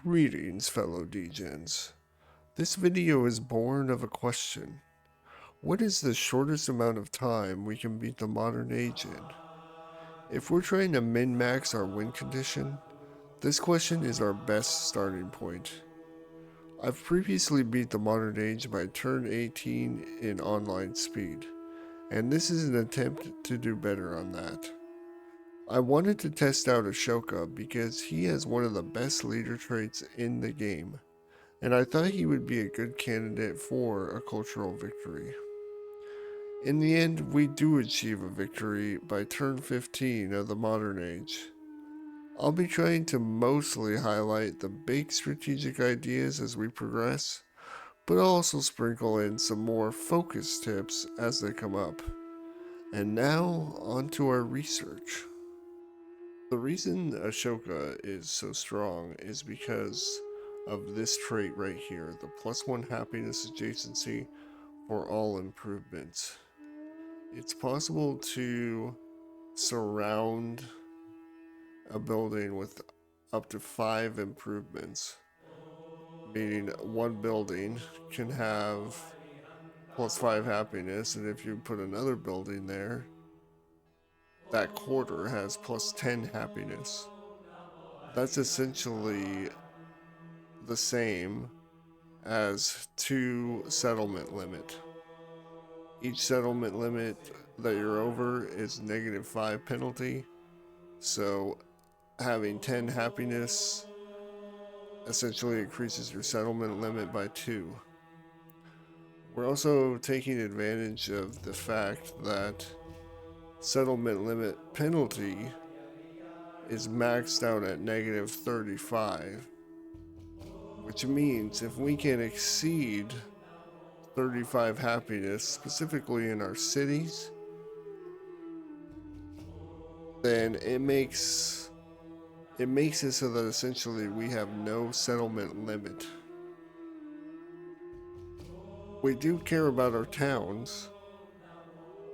Greetings, fellow degens. This video is born of a question. What is the shortest amount of time we can beat the modern age in? If we're trying to min-max our win condition, this question is our best starting point. I've previously beat the modern age by turn 18 in online speed, and this is an attempt to do better on that. I wanted to test out Ashoka because he has one of the best leader traits in the game, and I thought he would be a good candidate for a cultural victory. In the end, we do achieve a victory by turn 15 of the modern age. I'll be trying to mostly highlight the big strategic ideas as we progress, but I'll also sprinkle in some more focused tips as they come up. And now, on to our research. The reason Ashoka is so strong is because of this trait right here, the +1 happiness adjacency for all improvements. It's possible to surround a building with up to 5 improvements, meaning one building can have +5 happiness, and if you put another building there, that quarter has +10 happiness. That's essentially the same as 2 settlement limit. Each settlement limit that you're over is -5 penalty, so having 10 happiness essentially increases your settlement limit by 2. We're also taking advantage of the fact that settlement limit penalty is maxed out at -35, which means if we can exceed 35 happiness, specifically in our cities, then it makes it so that essentially we have no settlement limit. We do care about our towns,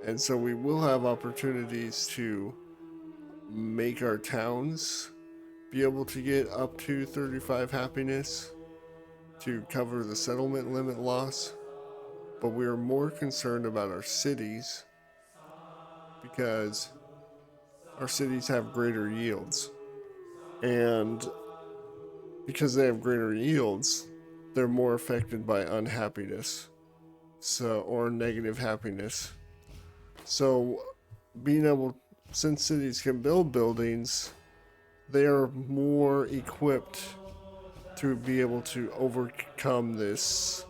and so we will have opportunities to make our towns be able to get up to 35 happiness to cover the settlement limit loss, but we are more concerned about our cities because our cities have greater yields. And because they have greater yields, they're more affected by unhappiness, or negative happiness. So being able, since cities can build buildings, they are more equipped to be able to overcome this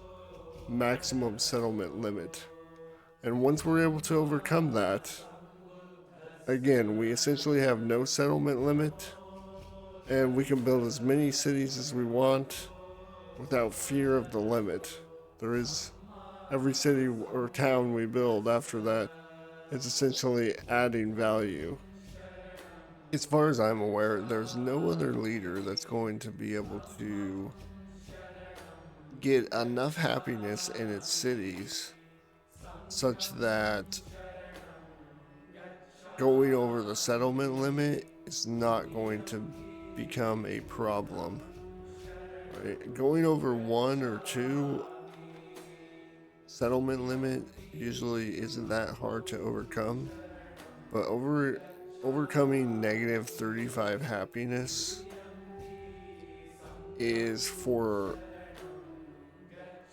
maximum settlement limit. And once we're able to overcome that, again, we essentially have no settlement limit, and we can build as many cities as we want without fear of the limit. There is every city or town we build after that is essentially adding value. As far as I'm aware, there's no other leader that's going to be able to get enough happiness in its cities such that going over the settlement limit is not going to become a problem. Right? Going over 1 or 2 settlement limit usually isn't that hard to overcome, but overcoming -35 happiness is for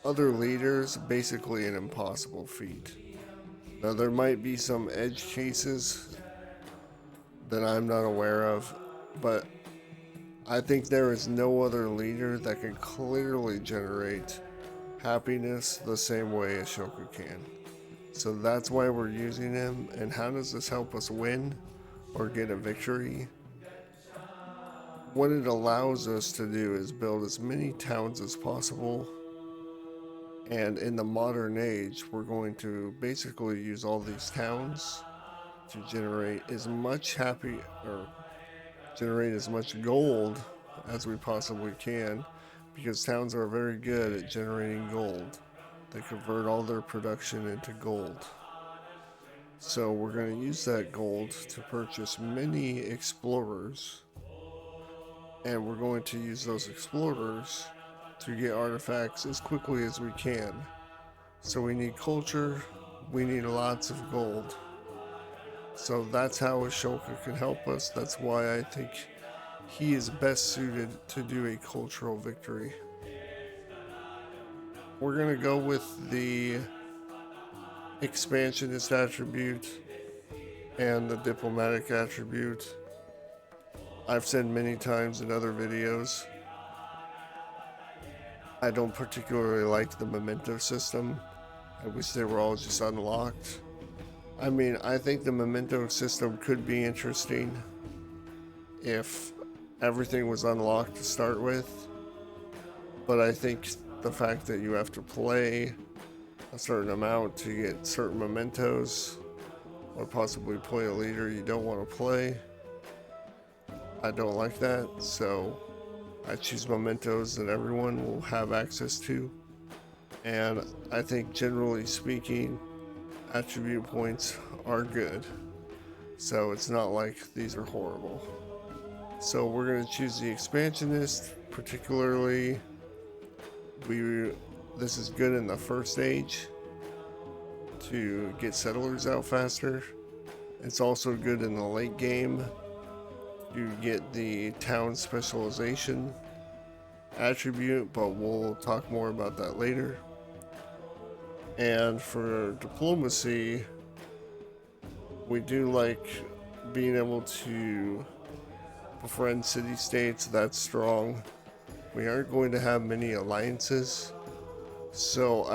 other leaders basically an impossible feat. Now there might be some edge cases that I'm not aware of, but I think there is no other leader that can clearly generate happiness the same way Ashoka can. So that's why we're using him. And how does this help us win or get a victory? What it allows us to do is build as many towns as possible. And in the modern age, we're going to basically use all these towns to generate as much generate as much gold as we possibly can, because towns are very good at generating gold. They convert all their production into gold. So we're going to use that gold to purchase many explorers and we're going to use those explorers to get artifacts as quickly as we can. So we need culture, we need lots of gold. So that's how Ashoka can help us. That's why I think he is best suited to do a cultural victory. We're going to go with the expansionist attribute and the diplomatic attribute. I've said many times in other videos, I don't particularly like the memento system. I wish they were all just unlocked. I mean, I think the memento system could be interesting if everything was unlocked to start with, but I think the fact that you have to play a certain amount to get certain mementos, or possibly play a leader you don't want to play, I don't like that, so I choose mementos that everyone will have access to. And I think generally speaking, attribute points are good, so it's not like these are horrible. So we're going to choose the expansionist, particularly this is good in the first age to get settlers out faster. It's also good in the late game. You get the town specialization attribute, but we'll talk more about that later. And for diplomacy, we do like being able to befriend city-states. That's strong. We aren't going to have many alliances, so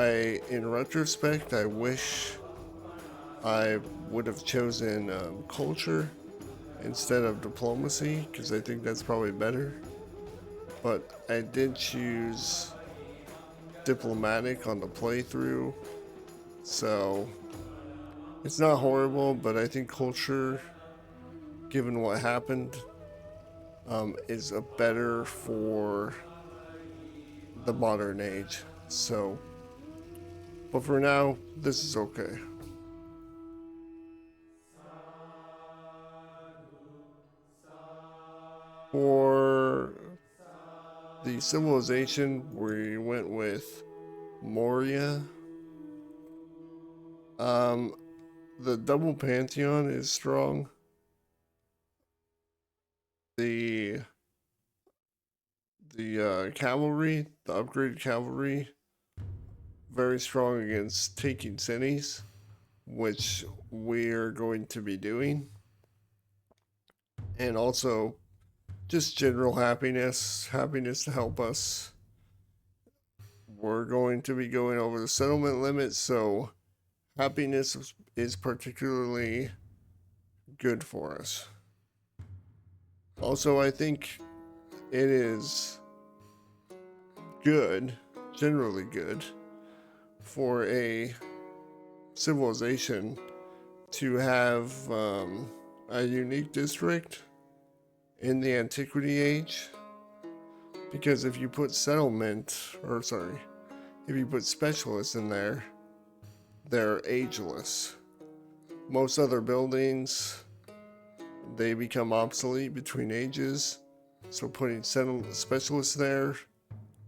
in retrospect, I wish I would have chosen culture instead of diplomacy, because I think that's probably better. But I did choose diplomatic on the playthrough, so it's not horrible, but I think culture, given what happened, is a better for the modern age. So, but for now, this is okay. For the civilization, we went with Maurya. The double Pantheon is strong. The cavalry, the upgraded cavalry, very strong against taking cities, which we're going to be doing. And also just general happiness to help us. We're going to be going over the settlement limit, so happiness is particularly good for us. Also, I think it is good, generally good, for a civilization to have a unique district in the Antiquity Age, because if you put if you put specialists in there, they're ageless. Most other buildings, they become obsolete between ages, so putting specialists there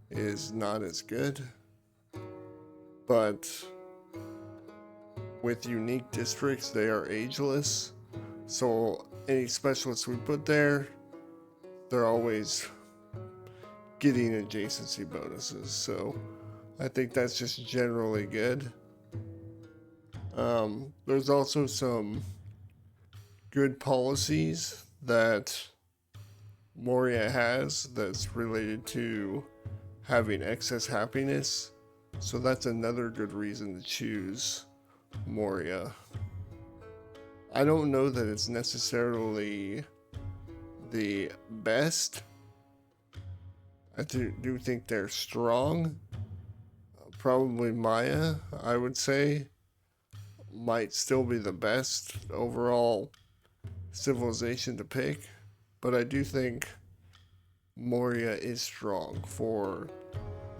is not as good. But with unique districts, they are ageless, so any specialists we put there, they're always getting adjacency bonuses, so I think that's just generally good. There's also some good policies that Maurya has that's related to having excess happiness, so that's another good reason to choose Maurya. I don't know that it's necessarily the best. I do think they're strong. Probably Maya, I would say, might still be the best overall civilization to pick, but I do think Maurya is strong for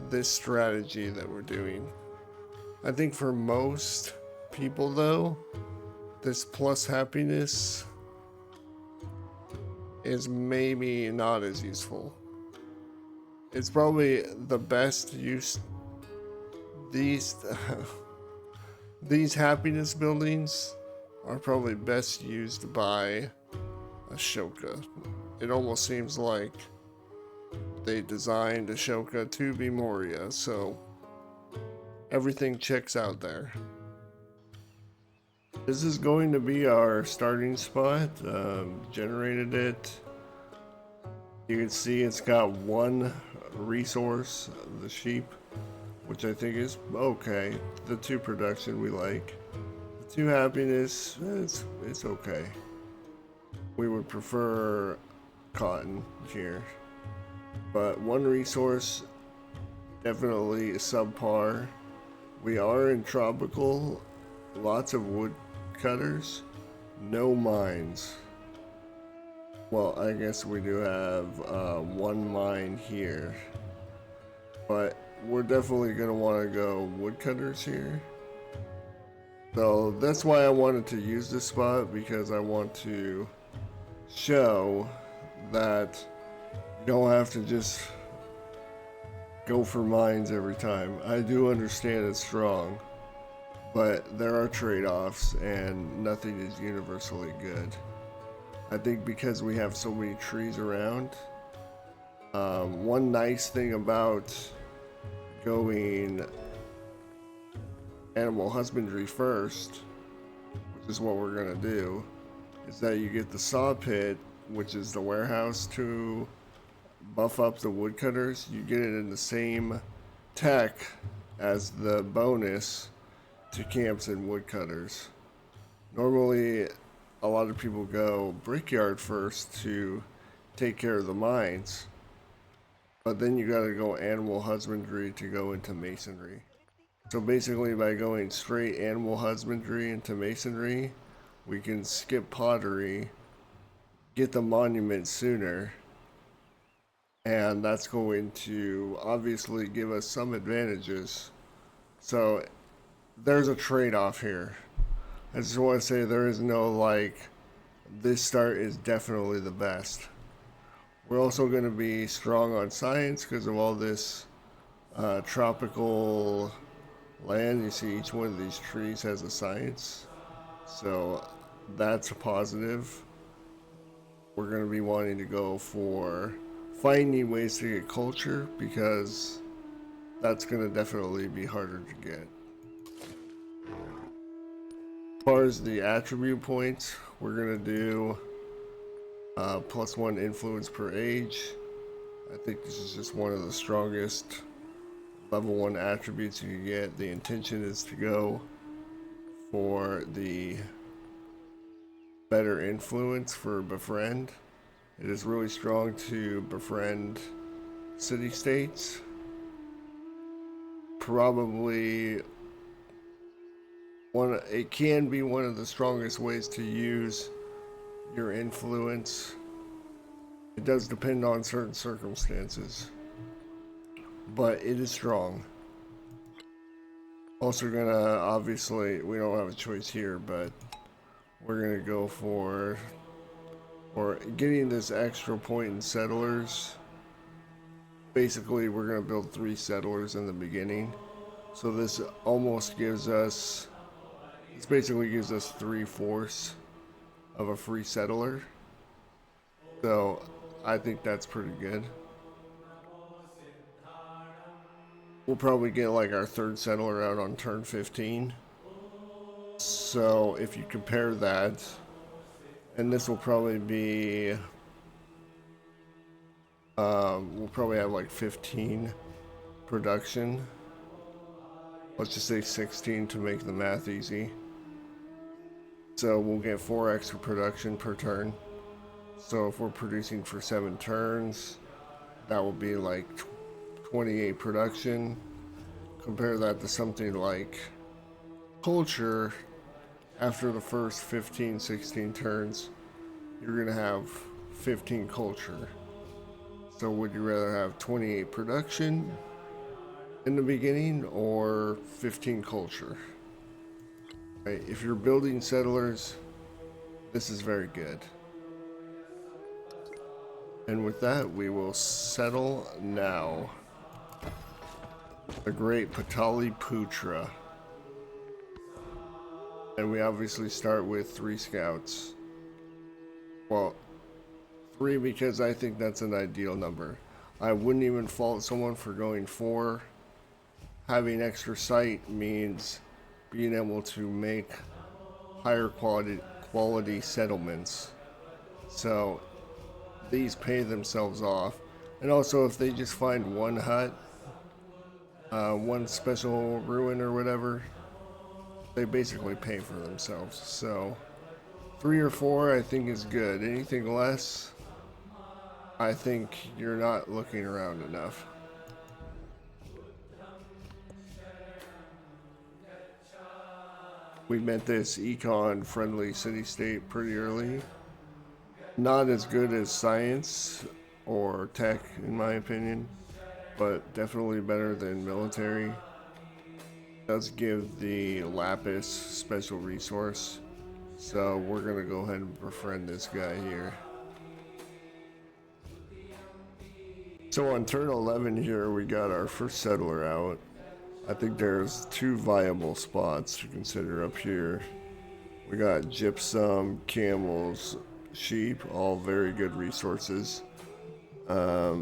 this strategy that we're doing. I think for most people, though, this plus happiness is maybe not as useful. It's probably the best use. These these happiness buildings are probably best used by Ashoka. It almost seems like they designed Ashoka to be Maurya, so everything checks out there. This is going to be our starting spot. Generated it. You can see it's got one resource, the sheep, which I think is okay. The 2 production we like. The 2 happiness, it's okay. We would prefer cotton here. But 1 resource, definitely subpar. We are in tropical, lots of wood cutters, no mines. Well, I guess we do have 1 mine here, but we're definitely going to want to go woodcutters here. So that's why I wanted to use this spot, because I want to show that you don't have to just go for mines every time. I do understand it's strong, but there are trade-offs and nothing is universally good. I think because we have so many trees around, one nice thing about going animal husbandry first, which is what we're gonna do, is that you get the saw pit, which is the warehouse to buff up the woodcutters. You get it in the same tech as the bonus to camps and woodcutters. Normally, a lot of people go brickyard first to take care of the mines, but then you gotta go animal husbandry to go into masonry. So basically, by going straight animal husbandry into masonry, we can skip pottery, get the monument sooner, and that's going to obviously give us some advantages. So there's a trade-off here. I just want to say there is no like, this start is definitely the best. We're also going to be strong on science because of all this tropical land. You see each one of these trees has a science, so that's a positive. We're going to be wanting to go for finding ways to get culture, because that's going to definitely be harder to get. As far as the attribute points, we're going to do +1 influence per age. I think this is just one of the strongest level 1 attributes you can get. The intention is to go for the better influence for befriend. It is really strong to befriend city-states. Probably it can be one of the strongest ways to use your influence. It does depend on certain circumstances, but it is strong. Also gonna, obviously, we don't have a choice here, but we're gonna go for getting this extra point in settlers. Basically, we're gonna build 3 settlers in the beginning. So this almost gives us, this basically gives us 3/4 of a free settler. So I think that's pretty good. We'll probably get like our 3rd settler out on turn 15. So if you compare that, and this will probably be, we'll probably have like 15 production. Let's just say 16 to make the math easy. So we'll get 4 extra production per turn. So if we're producing for 7 turns, that will be like 28 production. Compare that to something like culture. After the first 15, 16 turns, you're gonna have 15 culture. So would you rather have 28 production in the beginning or 15 culture? Right, if you're building settlers, this is very good. And with that, we will settle now. The great Pataliputra. And we obviously start with 3 scouts. Well, 3 because I think that's an ideal number. I wouldn't even fault someone for going 4. Having extra sight means being able to make higher quality settlements. So these pay themselves off. And also if they just find one hut, one special ruin or whatever, they basically pay for themselves. So 3 or 4 I think is good. Anything less, I think you're not looking around enough. We met this econ friendly city-state pretty early. Not as good as science or tech in my opinion, but definitely better than military. Does give the Lapis special resource, so we're gonna go ahead and befriend this guy here. So on turn 11 here, we got our first settler out. I think there's 2 viable spots to consider up here. We got gypsum, camels, sheep, all very good resources. I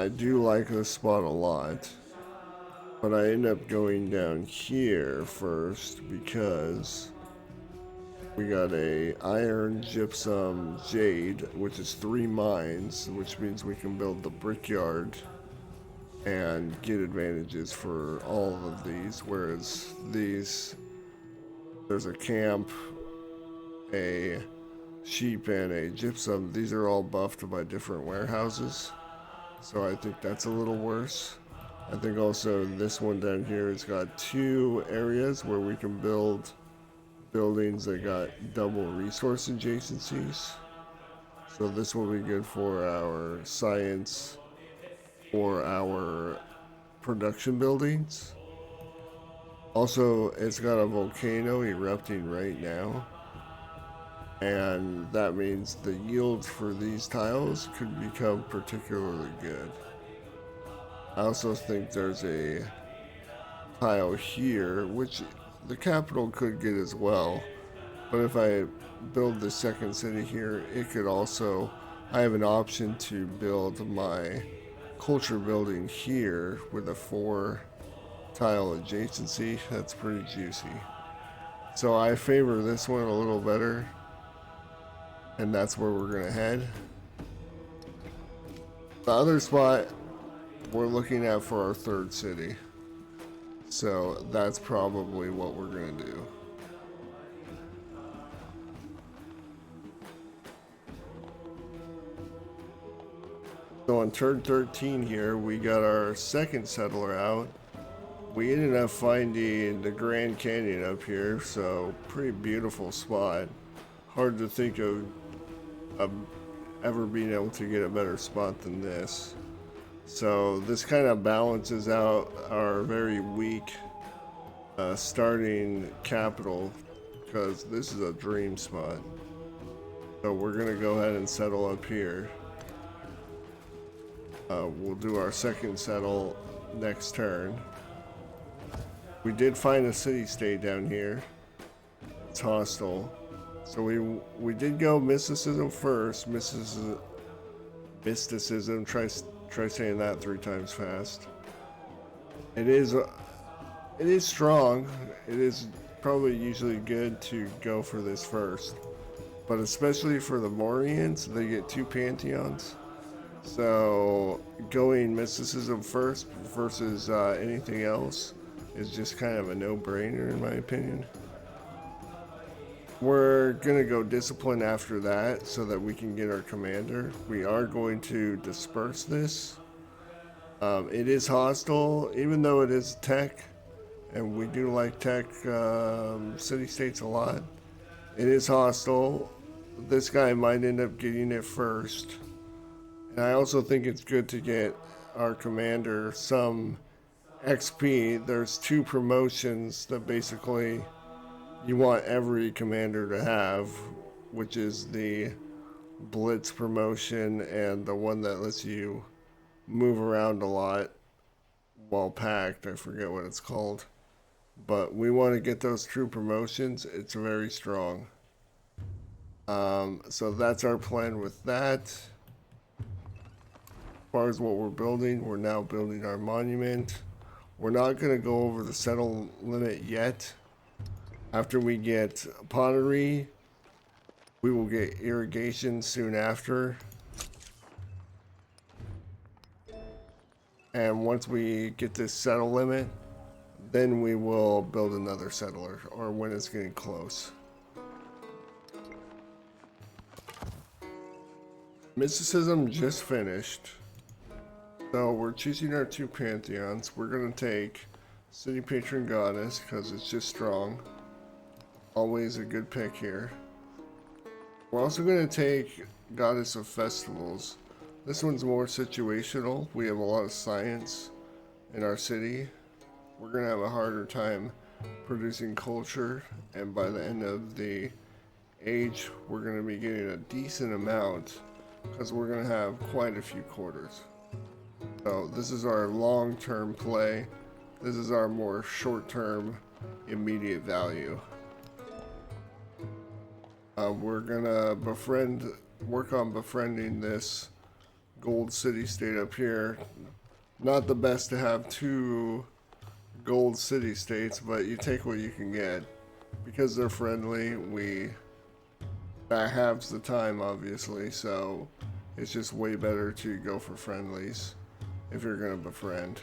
do like this spot a lot, but I end up going down here first because we got a iron, gypsum, jade, which is 3 mines, which means we can build the brickyard and get advantages for all of these, whereas these, there's a camp, a sheep, and a gypsum. These are all buffed by different warehouses, so I think that's a little worse. I think also this one down here has got 2 areas where we can build buildings that got double resource adjacencies, so this will be good for our science or our production buildings. Also, it's got a volcano erupting right now, and that means the yields for these tiles could become particularly good. I also think there's a tile here, which the capital could get as well, but if I build the second city here, it could also, I have an option to build my culture building here with a 4 tile adjacency. That's pretty juicy. So I favor this one a little better, and that's where we're gonna head. The other spot we're looking at for our 3rd city, so that's probably what we're gonna do. So on turn 13 here, we got our second settler out. We ended up finding the Grand Canyon up here, so pretty beautiful spot. Hard to think of ever being able to get a better spot than this. So this kind of balances out our very weak starting capital, because this is a dream spot. So we're gonna go ahead and settle up here. We'll do our second settle next turn. We did find a city-state down here. It's hostile. So we did go mysticism first. Mysticism. Try saying that 3 times fast. It is strong. It is probably usually good to go for this first, but especially for the Mauryans, they get 2 pantheons. So going mysticism first versus anything else is just kind of a no-brainer in my opinion. We're gonna go discipline after that so that we can get our commander. We are going to disperse this. It is hostile, even though it is tech, and we do like tech city-states a lot. It is hostile. This guy might end up getting it first. And I also think it's good to get our commander some XP. There's 2 promotions that basically you want every commander to have, which is the blitz promotion and the one that lets you move around a lot while packed. I forget what it's called. But we want to get those true promotions. It's very strong. So that's our plan with that. As far as what we're building, we're now building our monument. We're not going to go over the settle limit yet. After we get pottery, we will get irrigation soon after. And once we get this settle limit, then we will build another settler, or when it's getting close. Mysticism just finished. So we're choosing our two pantheons. We're going to take City Patron Goddess because it's just strong. Always a good pick here. We're also going to take Goddess of Festivals. This one's more situational. We have a lot of science in our city. We're going to have a harder time producing culture, and by the end of the age, we're going to be getting a decent amount because we're going to have quite a few quarters. So this is our long-term play. This is our more short-term immediate value. We're gonna work on befriending this gold city-state up here. Not the best to have two gold city-states, but you take what you can get. Because they're friendly, that halves the time, obviously, so it's just way better to go for friendlies if you're gonna befriend.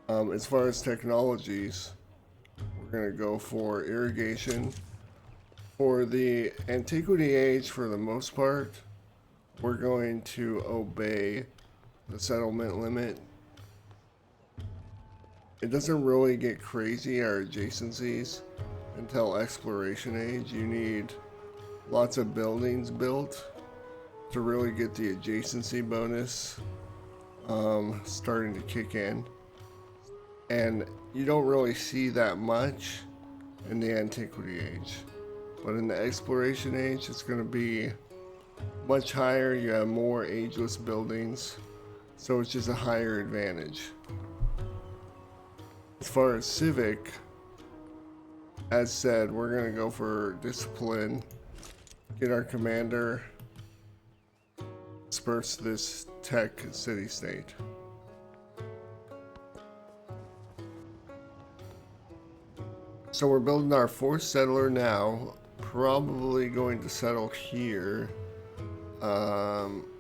As far as technologies, we're gonna go for irrigation. For the Antiquity Age, for the most part, we're going to obey the settlement limit. It doesn't really get crazy, our adjacencies, until Exploration Age. You need lots of buildings built to really get the adjacency bonus starting to kick in. And you don't really see that much in the Antiquity Age. But in the Exploration Age, it's going to be much higher. You have more ageless buildings, so it's just a higher advantage. As far as Civic, as said, we're going to go for discipline, get our commander, disperse this tech city-state. So we're building our fourth settler now. Probably going to settle here.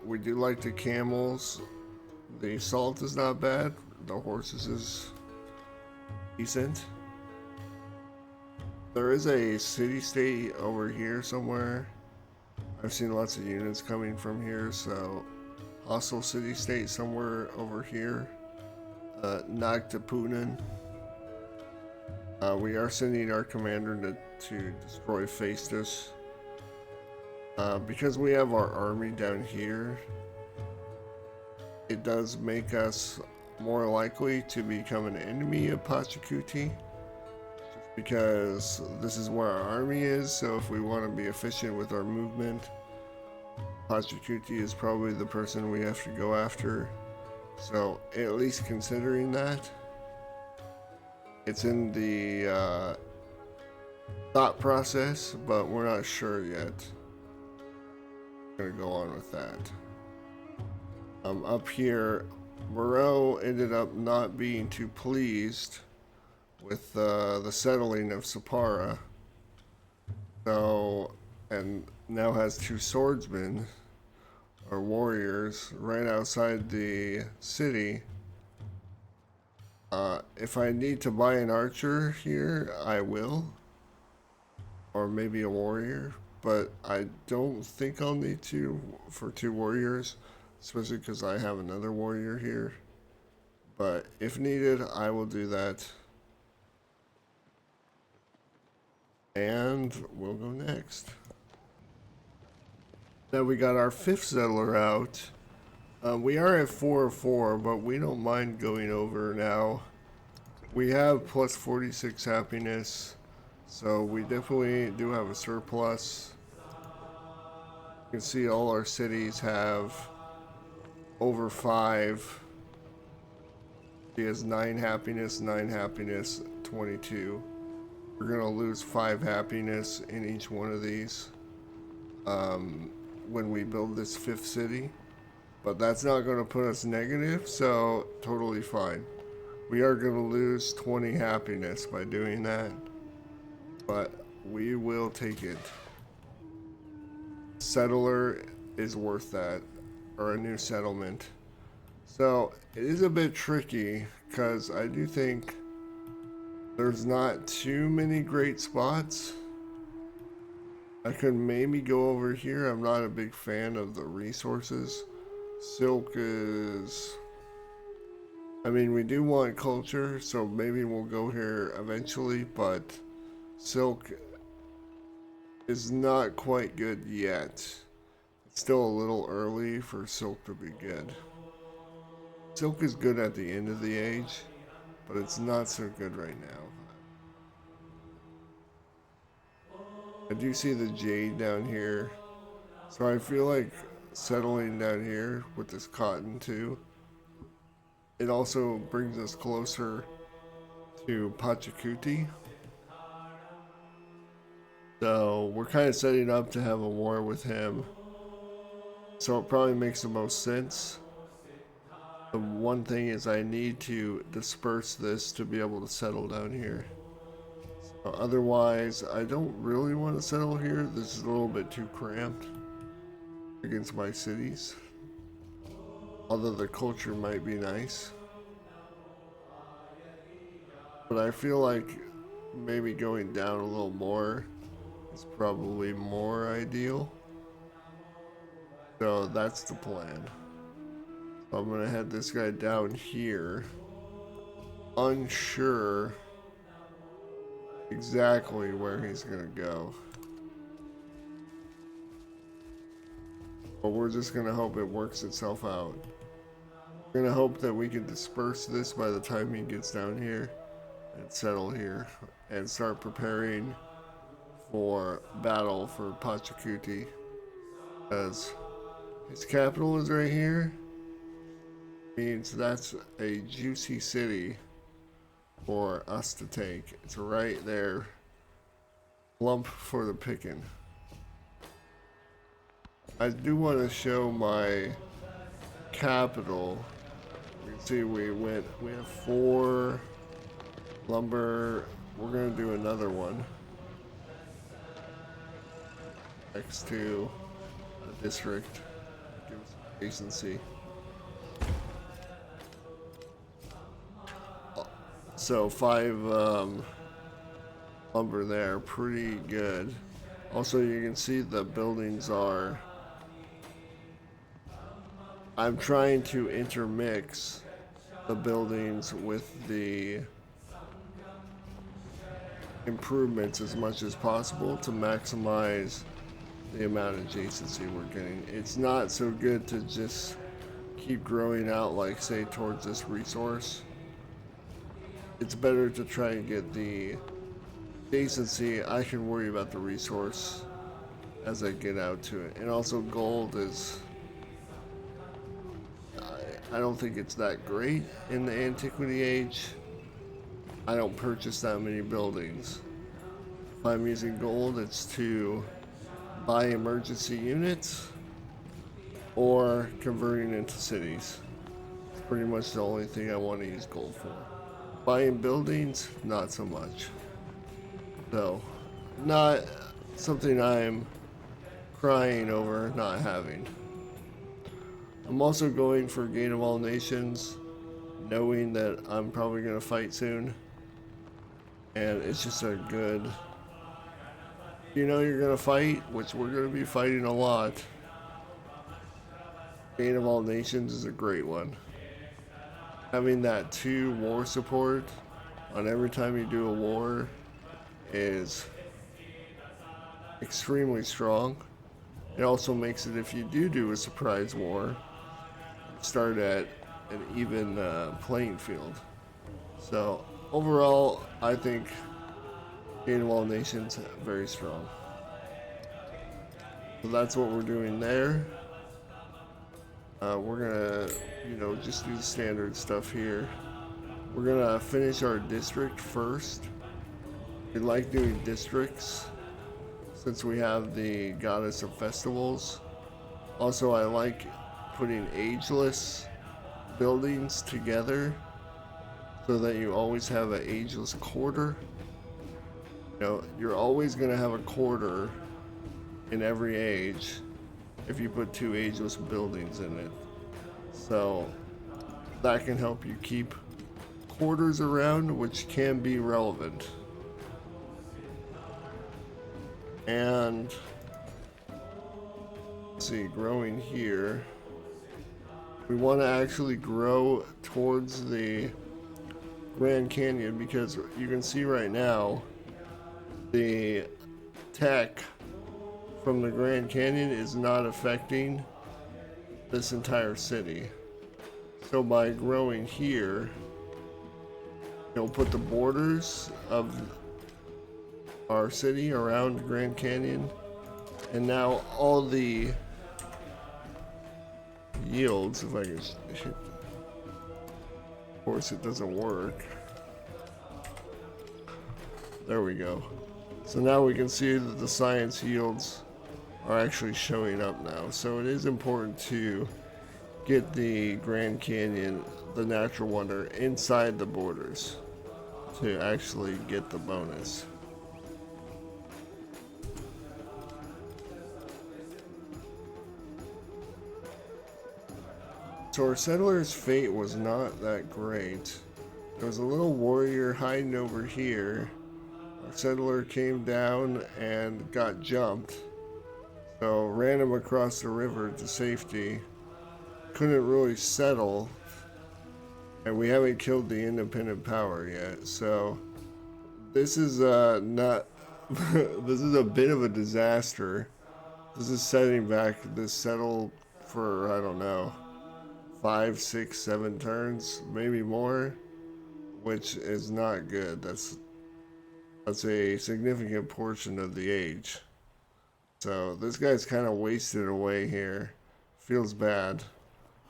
We do like the camels. The salt is not bad. The horses is decent. There is a city-state over here somewhere. I've seen lots of units coming from here, so hostile city-state somewhere over here. Nagtapunan. We are sending our commander to destroy Phaestus. Because we have our army down here, it does make us more likely to become an enemy of Pachacuti. Just because this is where our army is, so if we want to be efficient with our movement, Pachacuti is probably the person we have to go after. So at least considering that, it's in the thought process, but we're not sure yet. Gonna go on with that. Up here, Moreau ended up not being too pleased with the settling of Sapara. So, and now has two swordsmen or warriors right outside the city. If I need to buy an archer here, I will. Or maybe a warrior. But I don't think I'll need to for two warriors. Especially because I have another warrior here. But if needed, I will do that. And we'll go next. Now we got our fifth settler out. We are at 404, but we don't mind going over now. We have plus 46 happiness, so we definitely do have a surplus. You can see all our cities have over 5. He has 9 happiness, 22. We're gonna lose 5 happiness in each one of these when we build this 5th city. But that's not gonna put us negative, so totally fine. We are gonna lose 20 happiness by doing that, but we will take it. Settler is worth that, or a new settlement. So it is a bit tricky because I do think there's not too many great spots. I could maybe go over here. I'm not a big fan of the resources. Silk is, I mean, we do want culture, so maybe we'll go here eventually, but silk is not quite good yet. It's still a little early for silk to be good. Silk is good at the end of the age, but it's not so good right now. I do see the jade down here, so I feel like settling down here with this cotton too. It also brings us closer to Pachacuti. So we're kind of setting up to have a war with him. So it probably makes the most sense. The one thing is I need to disperse this to be able to settle down here. So otherwise, I don't really want to settle here. This is a little bit too cramped against my cities. Although the culture might be nice. But I feel like maybe going down a little more is probably more ideal. So that's the plan. So I'm gonna head this guy down here. Unsure exactly where he's gonna go. But we're just gonna hope it works itself out. We're gonna hope that we can disperse this by the time he gets down here and settle here and start preparing for battle for Pachacuti, because his capital is right here. Means that's a juicy city for us to take. It's right there, lump for the picking. I do want to show my capital. You can see we have 4 lumber. We're gonna do another one next to the district. Give us agency. So 5 lumber there, pretty good. Also, you can see the buildings are. I'm trying to intermix the buildings with the improvements as much as possible to maximize the amount of adjacency we're getting. It's not so good to just keep growing out, like say towards this resource. It's better to try and get the adjacency. I can worry about the resource as I get out to it. And also gold is, I don't think it's that great in the Antiquity Age. I don't purchase that many buildings. If I'm using gold, it's to buy emergency units or converting into cities. It's pretty much the only thing I want to use gold for. Buying buildings, not so much. So, not something I'm crying over not having. I'm also going for Gate of All Nations, knowing that I'm probably going to fight soon. And it's just a good, you know you're going to fight, which we're going to be fighting a lot. Gate of All Nations is a great one. Having that 2 war support on every time you do a war is extremely strong. It also makes it, if you do a surprise war, start at an even playing field. So overall, I think Gate of All Nations very strong. So that's what we're doing there. We're gonna, just do the standard stuff here. We're gonna finish our district first. We like doing districts since we have the goddess of festivals. Also, I like putting ageless buildings together so that you always have an ageless quarter. You're always gonna have a quarter in every age if you put two ageless buildings in it. So that can help you keep quarters around, which can be relevant. And let's see, growing here, we want to actually grow towards the Grand Canyon because you can see right now the tech from the Grand Canyon is not affecting this entire city. So by growing here, you'll put the borders of our city around the Grand Canyon, and now all the yields, if I can hit, of course it doesn't work. There we go. So now we can see that the science yields are actually showing up now. So it is important to get the Grand Canyon, the natural wonder, inside the borders to actually get the bonus. So our settler's fate was not that great. There was a little warrior hiding over here. Our settler came down and got jumped. So ran him across the river to safety. Couldn't really settle. And we haven't killed the independent power yet. So this is not this is a bit of a disaster. This is setting back this settle for, I don't know, 5, 6, 7 turns, maybe more, which is not good. That's a significant portion of the age. So this guy's kind of wasted away here. Feels bad.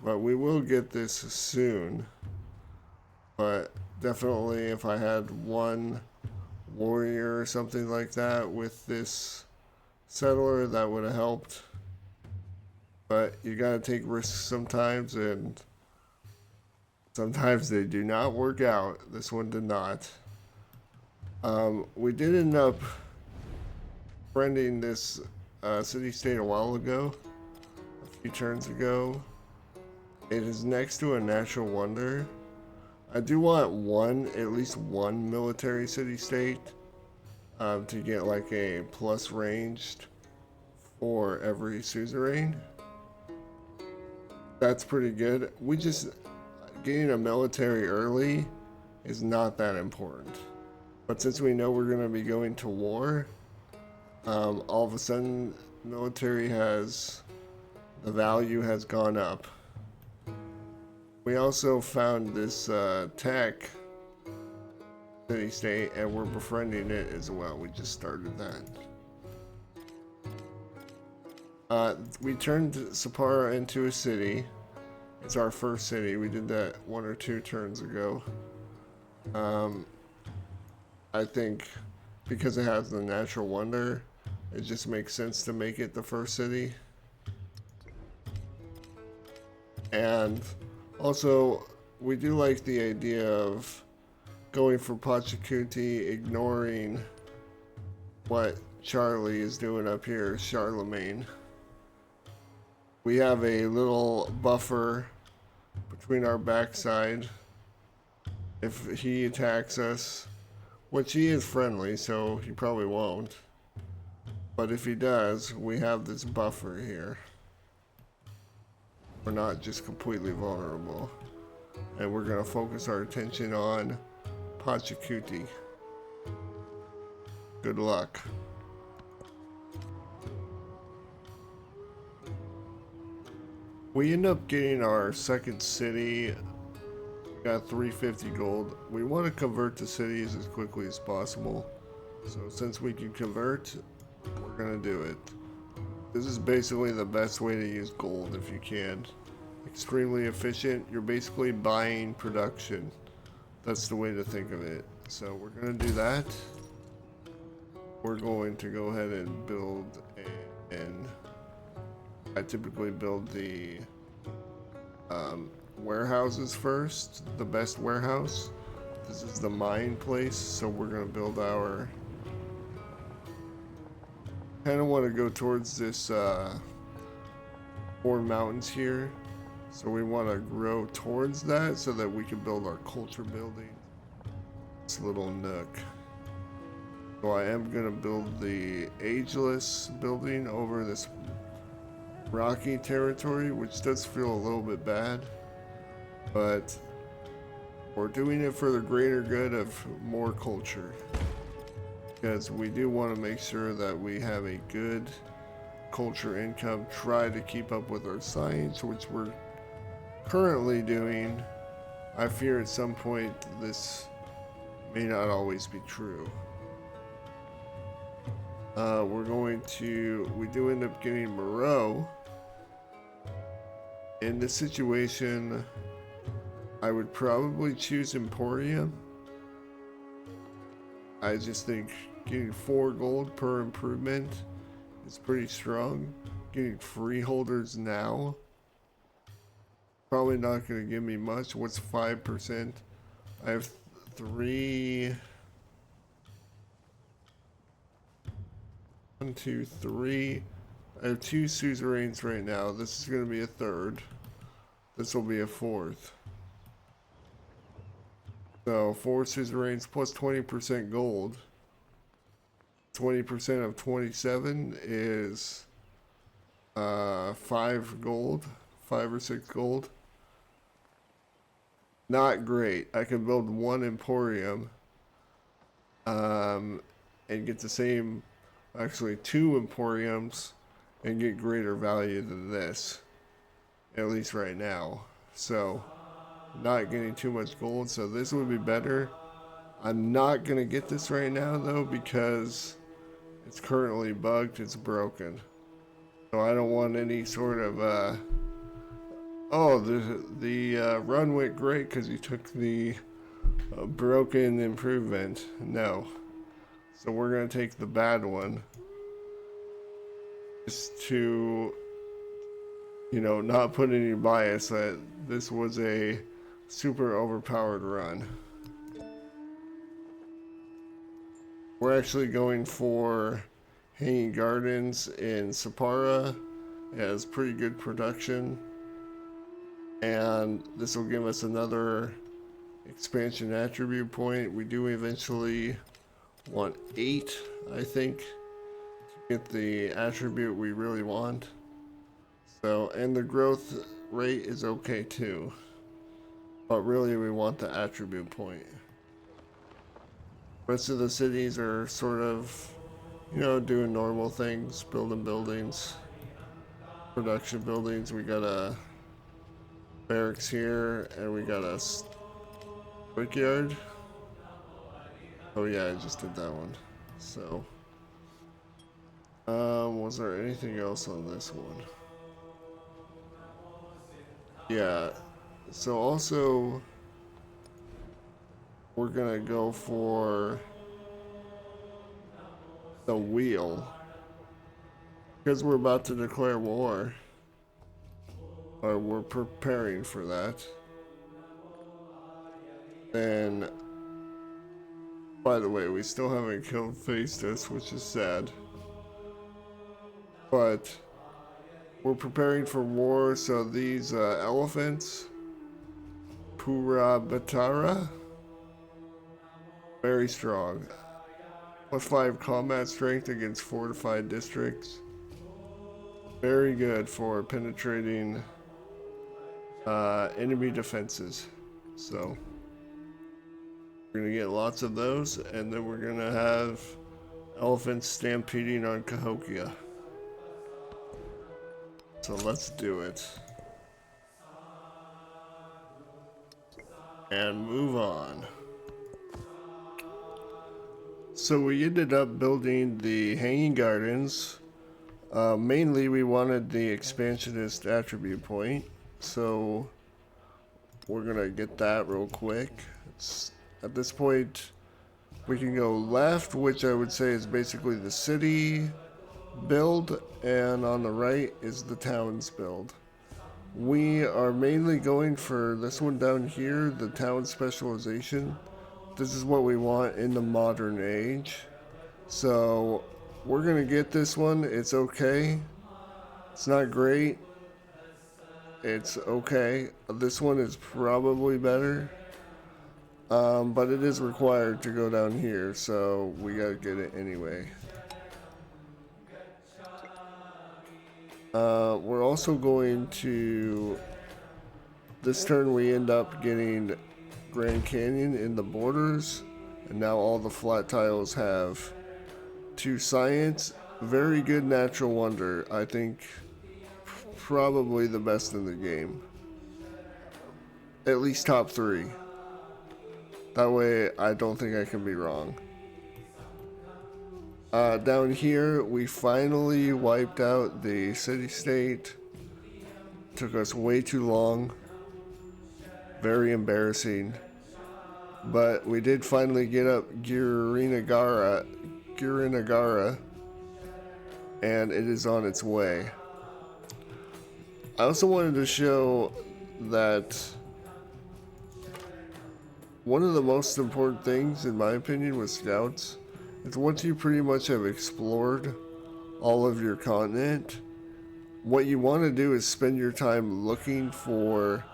But we will get this soon. But definitely if I had one warrior or something like that with this settler, that would have helped. But you gotta take risks sometimes, and sometimes they do not work out. This one did not. We did end up friending this city-state a while ago, a few turns ago. It is next to a natural wonder. I do want at least one military city-state to get like a plus ranged for every suzerain. That's pretty good. Getting a military early is not that important. But since we know we're going to be going to war, all of a sudden the value has gone up. We also found this tech city-state, and we're befriending it as well. We just started that. We turned Sapara into a city. It's our first city. We did that 1 or 2 turns ago. I think because it has the natural wonder, it just makes sense to make it the first city. And also, we do like the idea of going for Pachacuti, ignoring what Charlie is doing up here, Charlemagne. We have a little buffer between our backside if he attacks us, which he is friendly, so he probably won't. But if he does, we have this buffer here. We're not just completely vulnerable. And we're going to focus our attention on Pachacuti. Good luck. We end up getting our second city. We got 350 gold. We want to convert to cities as quickly as possible. So since we can convert, we're going to do it. This is basically the best way to use gold if you can. Extremely efficient. You're basically buying production. That's the way to think of it. So we're going to do that. We're going to go ahead and build and I typically build the warehouses first, the best warehouse. This is the mine place, so we're going to build our... kind of want to go towards this four mountains here. So we want to grow towards that so that we can build our culture building. This little nook. So I am going to build the ageless building over this rocky territory, which does feel a little bit bad. But we're doing it for the greater good of more culture. Because we do want to make sure that we have a good culture income, try to keep up with our science, which we're currently doing. I fear at some point this may not always be true. We do end up getting Moreau. In this situation, I would probably choose Emporium. I just think getting 4 gold per improvement is pretty strong. Getting freeholders now, probably not going to give me much. What's 5%? I have 3... 1, 2, 3. I have 2 suzerains right now. This is going to be a 3rd. This will be a 4th. So 4 suzerains plus 20% gold. 20% of 27 is 5 gold. 5 or 6 gold. Not great. I can build 1 emporium and get the same, actually 2 emporiums, and get greater value than this, at least right now. So not getting too much gold, so this would be better. I'm not gonna get this right now though because it's currently bugged, it's broken. So I don't want any sort of oh, the run went great because you took the broken improvement. No. So we're gonna take the bad one. Just to, you know, not put any bias that this was a super overpowered run. We're actually going for Hanging Gardens in Sapara. It has pretty good production. And this will give us another expansion attribute point. We do eventually want 8, I think, to get the attribute we really want. So, and the growth rate is okay too. But really we want the attribute point. Rest of the cities are sort of, you know, doing normal things, building buildings, production buildings. We got a barracks here, and we got a brickyard. Oh yeah, I just did that one. So, was there anything else on this one? Yeah, so also, we're gonna go for the wheel, because we're about to declare war, or we're preparing for that. And by the way, we still haven't killed Phaestus, which is sad. But we're preparing for war, so these elephants, Pura Batara, very strong. Plus 5 combat strength against fortified districts. Very good for penetrating enemy defenses. So we're gonna get lots of those, and then we're gonna have elephants stampeding on Cahokia. So let's do it. And move on. So we ended up building the Hanging Gardens Mainly, we wanted the expansionist attribute point, so we're gonna get that real quick. At this point, we can go left, which I would say is basically the city build, and on the right is the town's build. We are mainly going for this one down here, the town specialization. This is what we want in the modern age. So we're gonna get this one. It's okay. It's not great. It's okay. This one is probably better. But it is required to go down here, so we gotta get it anyway. We're also going to... This turn we end up getting Grand Canyon in the borders, and now all the flat tiles have 2 science. Very good natural wonder. I think probably the best in the game. At least top 3. That way I don't think I can be wrong. Down here we finally wiped out the city-state. Took us way too long. Very embarrassing. But we did finally get up Girinagara, and it is on its way. I also wanted to show that one of the most important things, in my opinion, with scouts is once you pretty much have explored all of your continent, what you want to do is spend your time looking for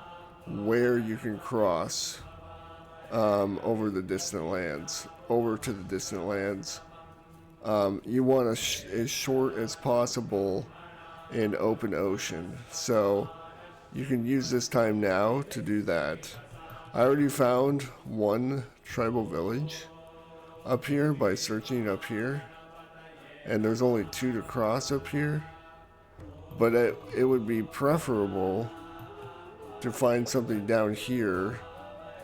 where you can cross over to the distant lands. You want as short as possible in open ocean. So you can use this time now to do that. I already found one tribal village up here by searching up here. And there's only 2 to cross up here. But it would be preferable to find something down here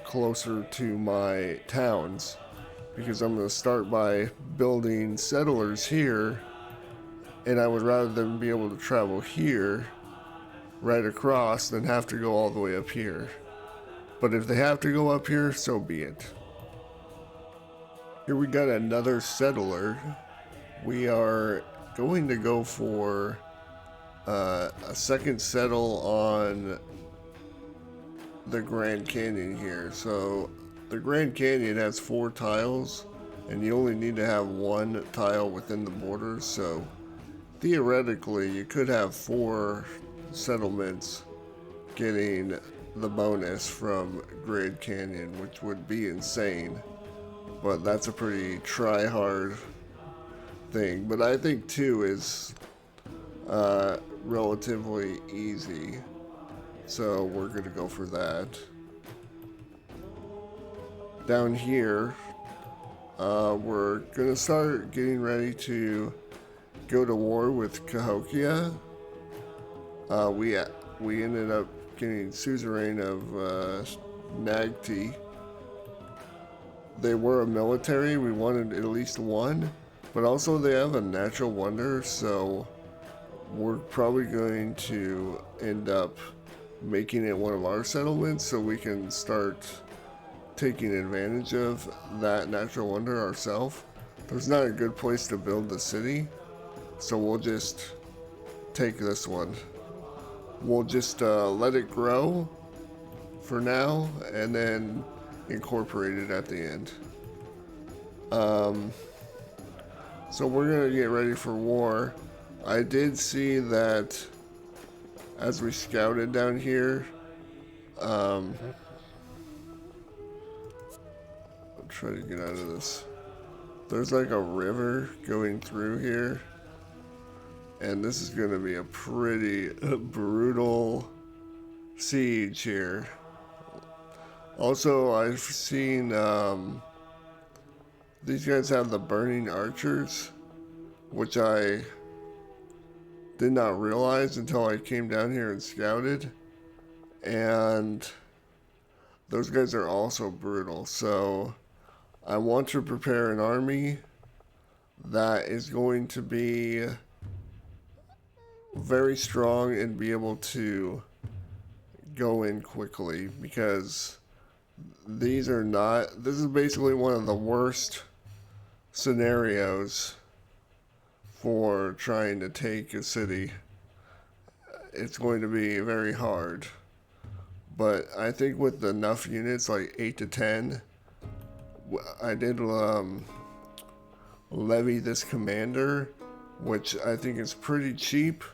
closer to my towns, because I'm going to start by building settlers here, and I would rather them be able to travel here right across than have to go all the way up here. But if they have to go up here, so be it. Here we got another settler. We are going to go for a second settle on the Grand Canyon here. So the Grand Canyon has 4 tiles, and you only need to have 1 tile within the borders. So theoretically, you could have 4 settlements getting the bonus from Grand Canyon, which would be insane. But that's a pretty try-hard thing. But I think 2 is relatively easy. So we're going to go for that. Down here, we're going to start getting ready to go to war with Cahokia. We ended up getting suzerain of Nagti. They were a military. We wanted at least 1. But also they have a natural wonder, so we're probably going to end up making it one of our settlements so we can start taking advantage of that natural wonder ourselves. There's not a good place to build the city, so we'll just take this one. We'll just let it grow for now and then incorporate it at the end. So we're gonna get ready for war. I did see that as we scouted down here, I'll try to get out of this. There's like a river going through here, and this is gonna be a pretty brutal siege here. Also, I've seen these guys have the burning archers, which I did not realize until I came down here and scouted, and those guys are also brutal. So I want to prepare an army that is going to be very strong and be able to go in quickly, because these are not, this is basically one of the worst scenarios for trying to take a city. It's going to be very hard. But I think with enough units, like 8 to 10, I did levy this commander, which I think is pretty cheap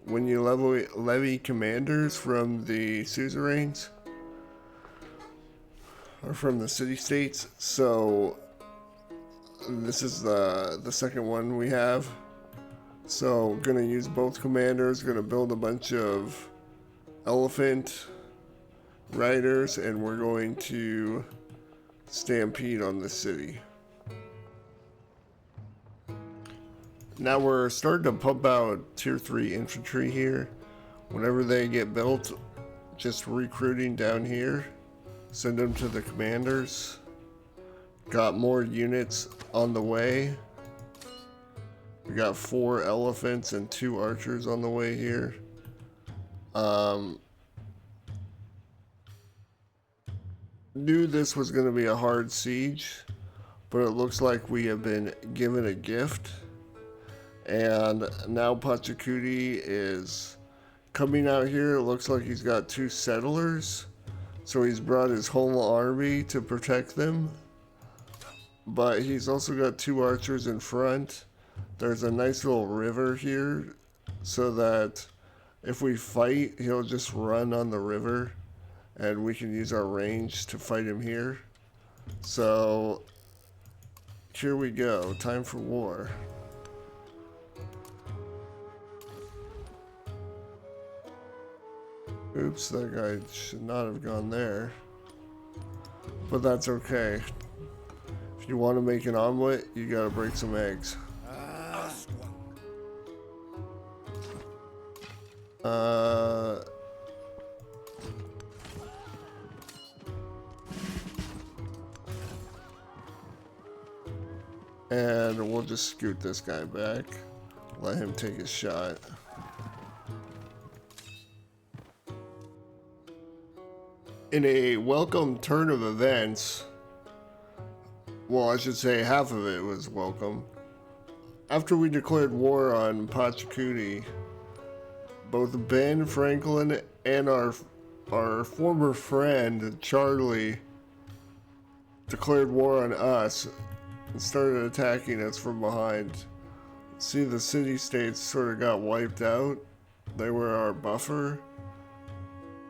when you levy commanders from the suzerains or from the city-states. So this is the second one we have. So gonna use both commanders, gonna build a bunch of elephant riders, and we're going to stampede on the city. Now we're starting to pump out tier 3 infantry here. Whenever they get built, just recruiting down here. Send them to the commanders. Got more units on the way. We got 4 elephants and 2 archers on the way here. Knew this was going to be a hard siege, but it looks like we have been given a gift. And now Pachacuti is coming out here. It looks like he's got 2 settlers. So he's brought his whole army to protect them. But he's also got 2 archers in front. There's a nice little river here, so that if we fight, he'll just run on the river and we can use our range to fight him here. So here we go. Time for war. Oops, that guy should not have gone there. But that's okay. If you want to make an omelet, you gotta break some eggs. And we'll just scoot this guy back. Let him take his shot. In a welcome turn of events, well, I should say half of it was welcome. After we declared war on Pachacuti, both Ben Franklin and our former friend Charlie declared war on us and started attacking us from behind. See, the city-states sort of got wiped out. They were our buffer.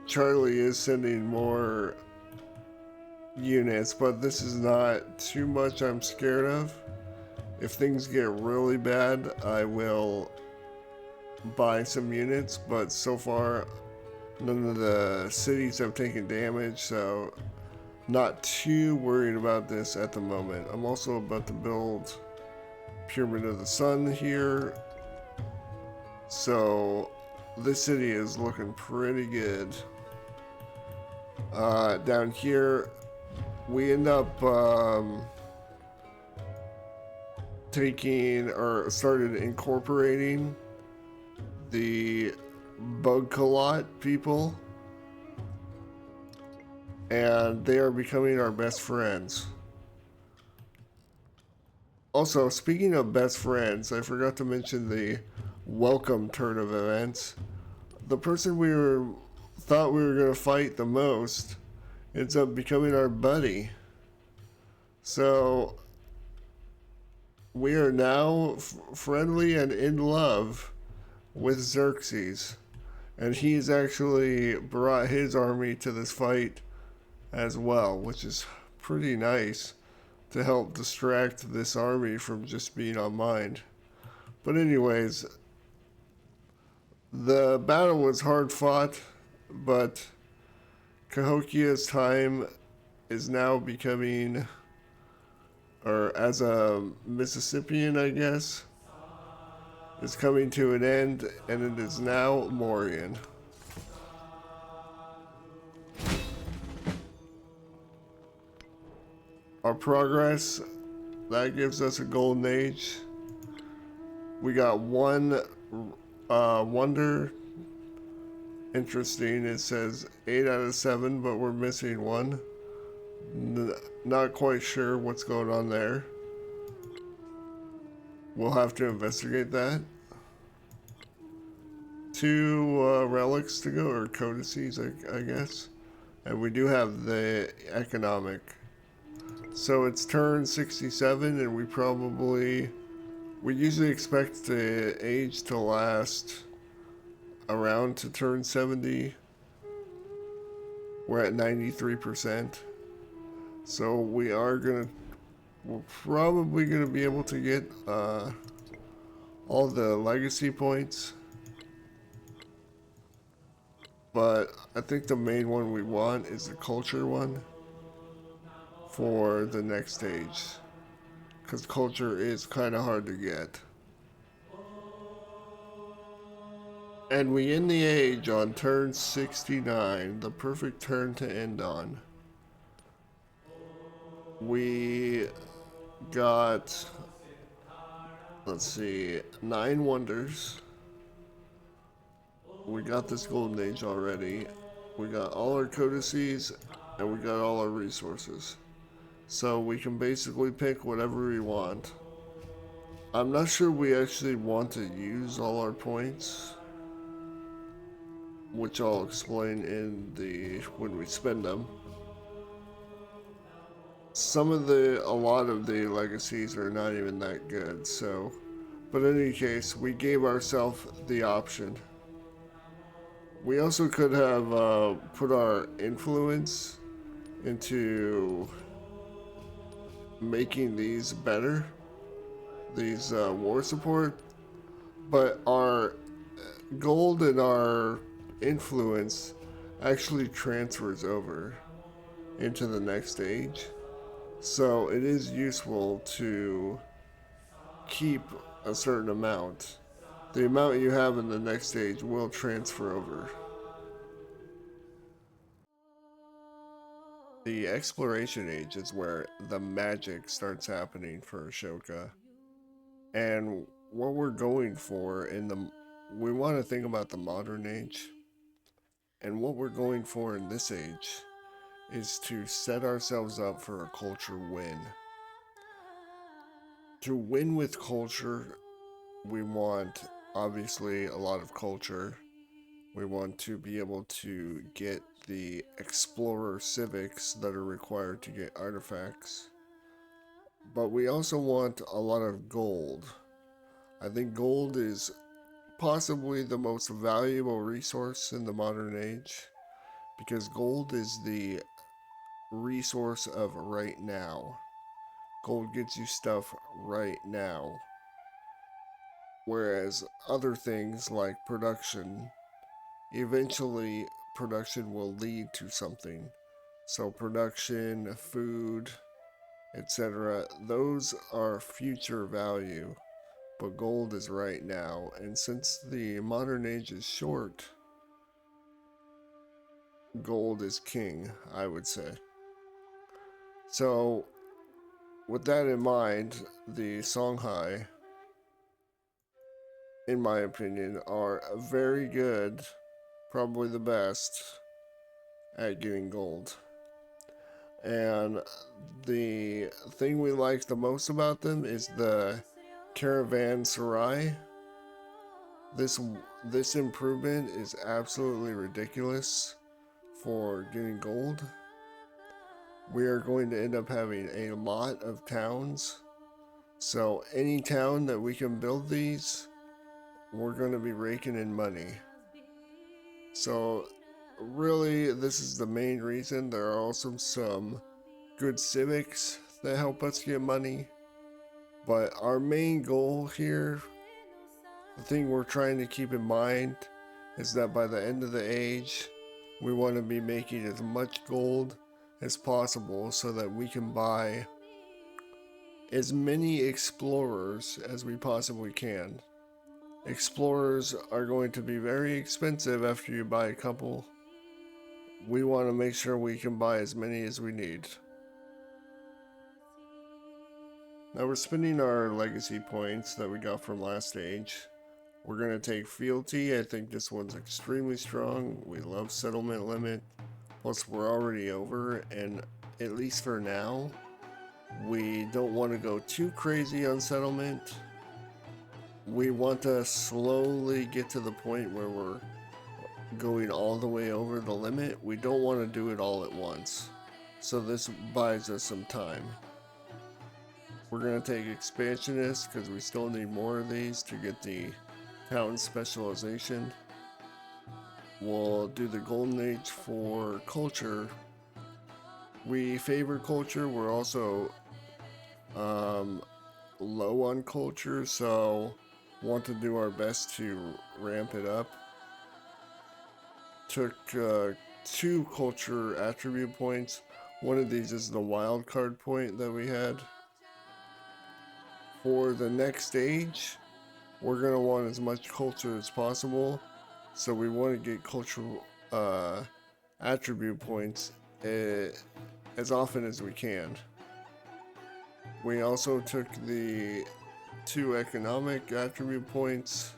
Charlie is sending more units, but this is not too much I'm scared of. If things get really bad, I will buy some units, but so far none of the cities have taken damage, so not too worried about this at the moment. I'm also about to build Pyramid of the Sun here, so this city is looking pretty good. Down here we end up taking, or started incorporating, the Bugkalot people, and they are becoming our best friends. Also, speaking of best friends, I forgot to mention the welcome turn of events. The person we thought we were going to fight the most ends up becoming our buddy. So we are now friendly and in love with Xerxes, and he's actually brought his army to this fight as well, which is pretty nice to help distract this army from just being on mine. But anyways, the battle was hard fought, but Cahokia's time is now becoming, or as a Mississippian, I guess, is coming to an end, and it is now Mauryan. Our progress, that gives us a golden age. We got 1 Wonder, interesting. It says 8 out of 7, but we're missing one. Not quite sure what's going on there. We'll have to investigate that. 2 relics to go, or codices, I guess. And we do have the economic. So it's turn 67, and we usually expect the age to last around to turn 70. We're at 93%. So we're probably gonna be able to get all the legacy points. But I think the main one we want is the culture one for the next stage. Because culture is kind of hard to get. And we end the age on turn 69, the perfect turn to end on. We got, let's see, 9 wonders. We got this golden age already. We got all our codices, and we got all our resources. So we can basically pick whatever we want. I'm not sure we actually want to use all our points, which I'll explain when we spend them. A lot of the legacies are not even that good, so. But in any case, we gave ourselves the option. We also could have put our influence into making these better, these war support, but our gold and our influence actually transfers over into the next stage. So it is useful to keep a certain amount. The amount you have in the next stage will transfer over. The exploration age is where the magic starts happening for Ashoka. And what we're going for we want to think about the modern age. And what we're going for in this age is to set ourselves up for a culture win. To win with culture, we want obviously a lot of culture. We want to be able to get the explorer civics that are required to get artifacts. But we also want a lot of gold. I think gold is possibly the most valuable resource in the modern age, because gold is the resource of right now. Gold gets you stuff right now. Whereas other things like production, eventually production will lead to something. So production, food, etc., those are future value. But gold is right now, and since the modern age is short, gold is king, I would say. So, with that in mind, the Songhai, in my opinion, are very good, probably the best, at getting gold. And the thing we like the most about them is the caravanserai. This improvement is absolutely ridiculous for getting gold. We are going to end up having a lot of towns. So any town that we can build these, we're going to be raking in money. So really, this is the main reason. There are also some good civics that help us get money. But our main goal here, the thing we're trying to keep in mind, is that by the end of the age, we want to be making as much gold as possible so that we can buy as many explorers as we possibly can. Explorers are going to be very expensive after you buy a couple. We want to make sure we can buy as many as we need. Now we're spending our legacy points that we got from last stage We're going to take fealty. I think this one's extremely strong. We love settlement limit. Plus, we're already over, and at least for now, we don't want to go too crazy on settlement. We want to slowly get to the point where we're going all the way over the limit. We don't want to do it all at once. So this buys us some time. We're going to take expansionists because we still need more of these to get the town specialization. We'll do the golden age for culture. We favor culture. We're also low on culture, so want to do our best to ramp it up. Took 2 culture attribute points. One of these is the wild card point that we had. For the next stage, we're going to want as much culture as possible, so we want to get cultural attribute points as often as we can. We also took the 2 economic attribute points.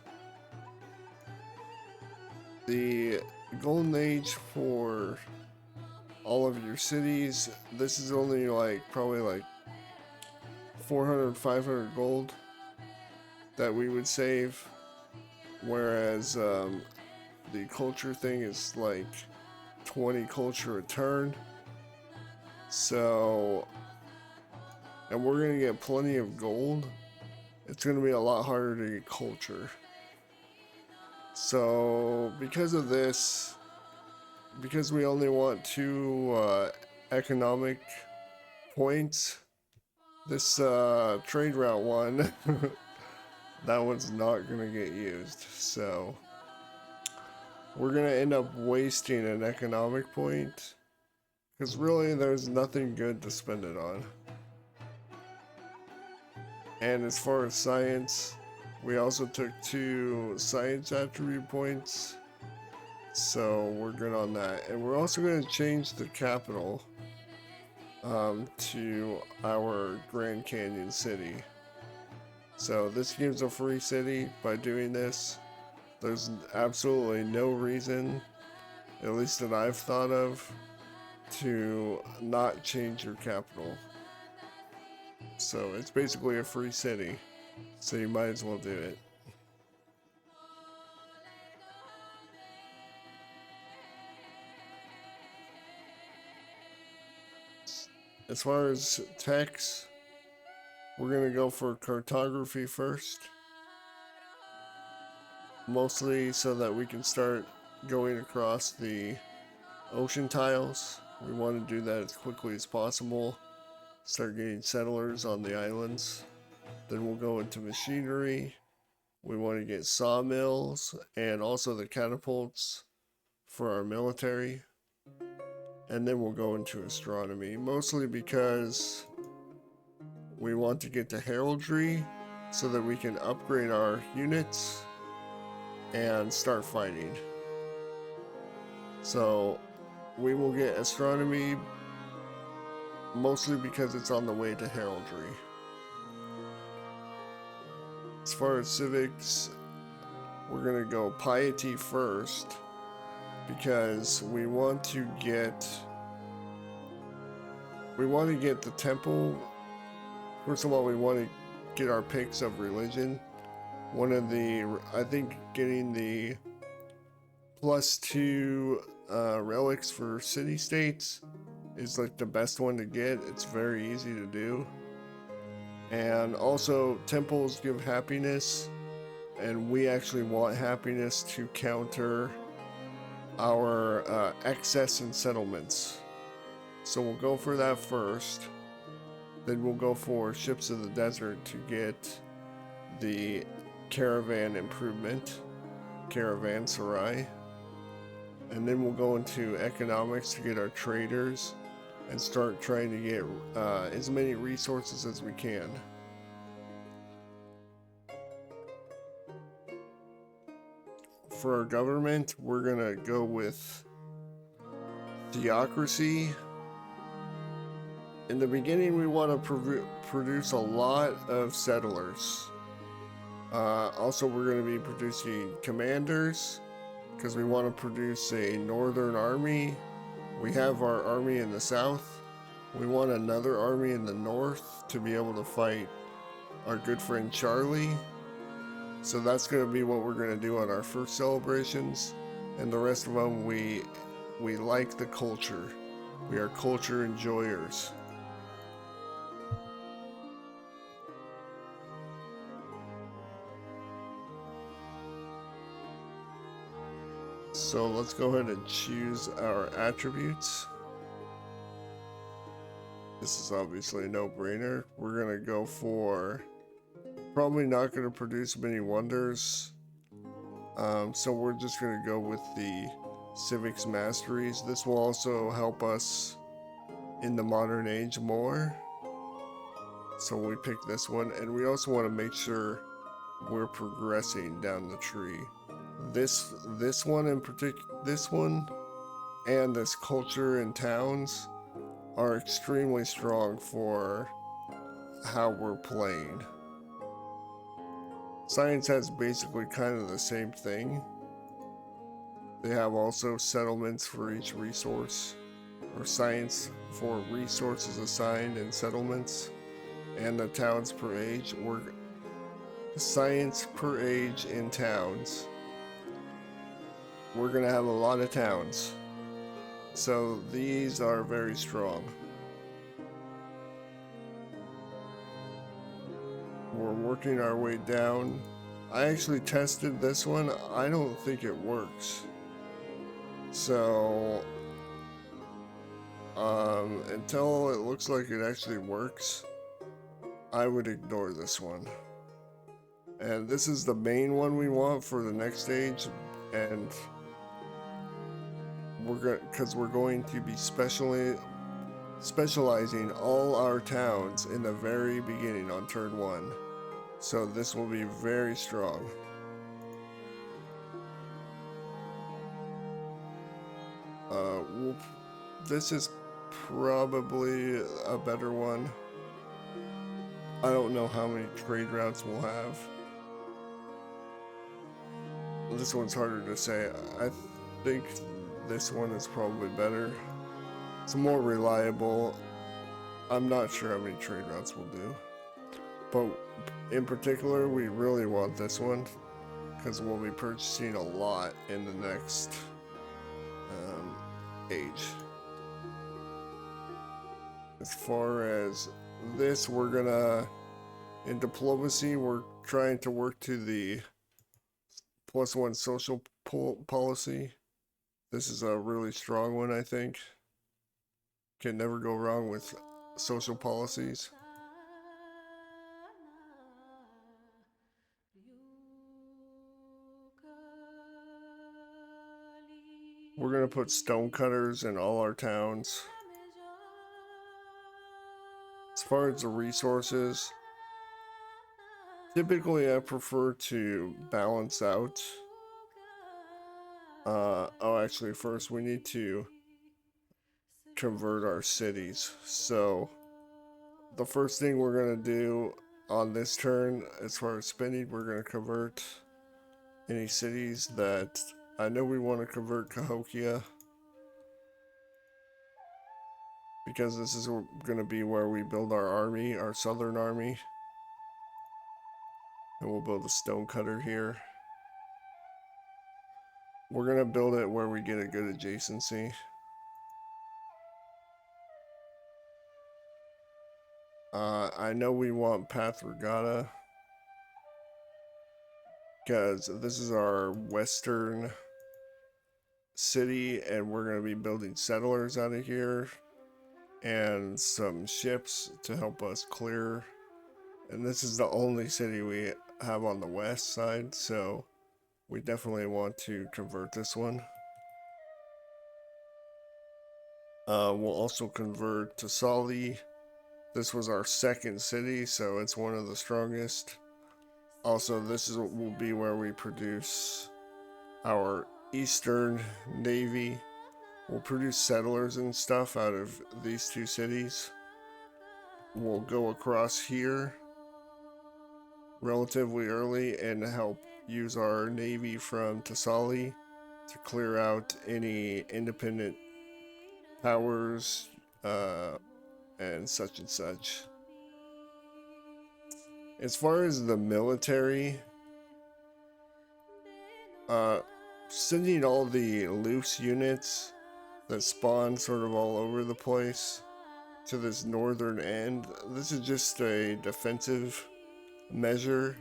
The golden age for all of your cities, this is only probably like 400, 500 gold that we would save, whereas the culture thing is like 20 culture a turn. So, and we're gonna get plenty of gold. It's gonna be a lot harder to get culture. So because of this, because we only want 2 economic points, this trade route one, that one's not gonna get used. So we're gonna end up wasting an economic point, because really there's nothing good to spend it on. And as far as science, we also took 2 science attribute points, so we're good on that. And we're also going to change the capital to our Grand Canyon City. So this gives a free city by doing this. There's absolutely no reason, at least that I've thought of, to not change your capital. So it's basically a free city, so you might as well do it. As far as techs, we're gonna go for cartography first, mostly so that we can start going across the ocean tiles. We want to do that as quickly as possible. Start getting settlers on the islands. Then we'll go into machinery. We want to get sawmills and also the catapults for our military. And then we'll go into astronomy, mostly because we want to get to heraldry so that we can upgrade our units and start fighting. So we will get astronomy mostly because it's on the way to heraldry. As far as civics, we're gonna go piety first because we want to get the temple. First of all, we want to get our picks of religion. One of the, I think getting the +2 relics for city-states is like the best one to get. It's very easy to do. And also, temples give happiness, and we actually want happiness to counter our excess in settlements. So we'll go for that first. Then we'll go for ships of the desert to get the caravan improvement, caravanserai. And then we'll go into economics to get our traders and start trying to get as many resources as we can. For our government, we're gonna go with theocracy. In the beginning, we want to produce a lot of settlers. Also, we're going to be producing commanders because we want to produce a northern army. We have our army in the south. We want another army in the north to be able to fight our good friend Charlie. So that's going to be what we're going to do on our first celebrations. And the rest of them, we like the culture. We are culture enjoyers. So let's go ahead and choose our attributes. This is obviously a no-brainer. We're gonna go for probably not gonna produce many wonders. So we're just gonna go with the civics masteries. This will also help us in the modern age more. So we pick this one, and we also want to make sure we're progressing down the tree. This one in particular, this one and this culture and towns are extremely strong for how we're playing. Science has basically kind of the same thing. They have also settlements for each resource, or science for resources assigned and settlements, and the towns per age, or science per age in towns. We're gonna have a lot of towns. So these are very strong. We're working our way down. I actually tested this one. I don't think it works. So, until it looks like it actually works, I would ignore this one. And this is the main one we want for the next stage, and we're going to be specializing all our towns in the very beginning on turn 1. So this will be very strong. This is probably a better one. I don't know how many trade routes we'll have. This one's harder to say. I think this one is probably better. It's more reliable. I'm not sure how many trade routes we'll do. But in particular, we really want this one because we'll be purchasing a lot in the next age. As far as this, we're gonna, in diplomacy, we're trying to work to the +1 social policy. This is a really strong one, I think. Can never go wrong with social policies. We're gonna put stonecutters in all our towns. As far as the resources, typically I prefer to balance out. Oh, actually, first we need to convert our cities. So the first thing we're gonna do on this turn, as far as spending, we're gonna convert any cities that I know we want to convert Cahokia, because this is going to be where we build our army, our southern army. And we'll build a stonecutter here. We're going to build it where we get a good adjacency. I know we want Path Regatta, because this is our western city, and we're going to be building settlers out of here and some ships to help us clear. And this is the only city we have on the west side, so we definitely want to convert this one. We'll also convert to Sali. This was our second city, so it's one of the strongest. Also, this will be where we produce our Eastern Navy. We'll produce settlers and stuff out of these two cities. We'll go across here. relatively early and help use our navy from Thessaly to clear out any independent powers and such and such. As far as the military, sending all the loose units that spawn sort of all over the place to this northern end, this is just a defensive measure.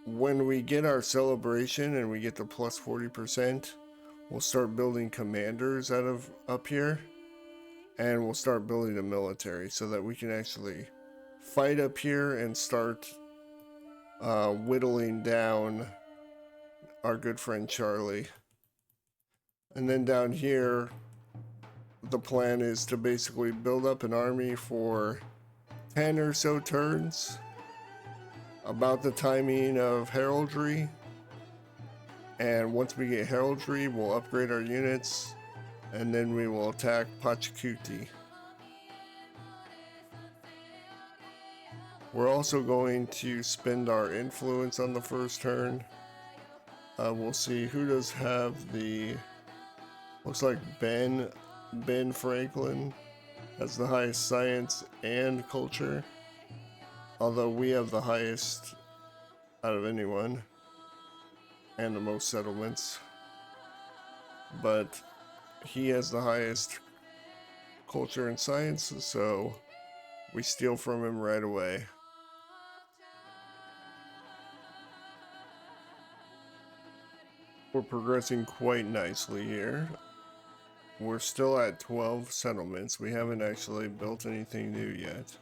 When we get our celebration and we get to plus 40%, we'll start building commanders out of up here, and we'll start building a military so that we can actually fight up here and start whittling down our good friend Charlie. And then down here, the plan is to basically build up an army for 10 or so turns, about the timing of heraldry. And once we get heraldry, we'll upgrade our units, and then we will attack Pachacuti. We're also going to spend our influence on the first turn. We'll see who does have the, looks like Ben Franklin has the highest science and culture, although we have the highest out of anyone and the most settlements, but he has the highest culture and science, so we steal from him right away. We're progressing quite nicely here. We're still at 12 settlements. We haven't actually built anything new yet.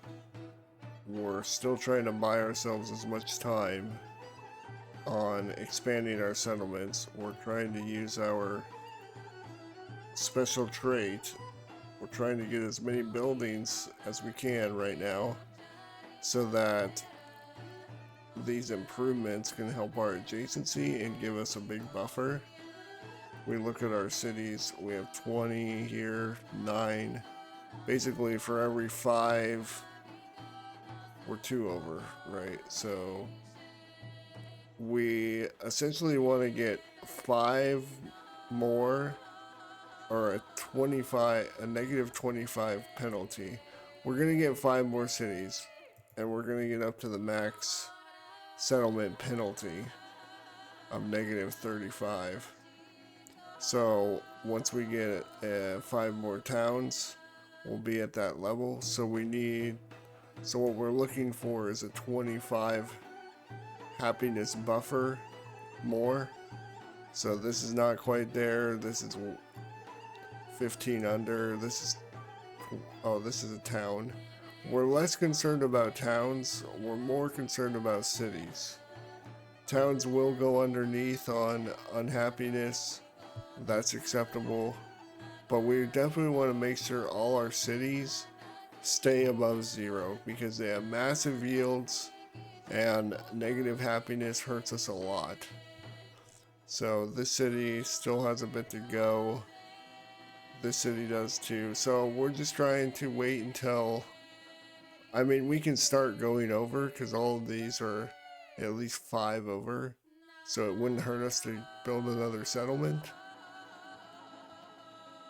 We're still trying to buy ourselves as much time on expanding our settlements. We're trying to use our special trait. We're trying to get as many buildings as we can right now so that these improvements can help our adjacency and give us a big buffer. We look at our cities, we have 20 here, 9. Basically for every 5, we're 2 over, right? So we essentially want to get 5 more, or a negative 25 penalty. We're going to get 5 more cities, and we're going to get up to the max settlement penalty of negative 35. So once we get 5 more towns, we'll be at that level. So what we're looking for is a 25 happiness buffer more. So this is not quite there. This is 15 under. This is a town. We're less concerned about towns. We're more concerned about cities. Towns will go underneath on unhappiness. That's acceptable. But we definitely want to make sure all our cities stay above 0 because they have massive yields and negative happiness hurts us a lot. So this city still has a bit to go. This city does too. So we're just trying to wait until, I mean, we can start going over because all of these are at least 5 over. So it wouldn't hurt us to build another settlement.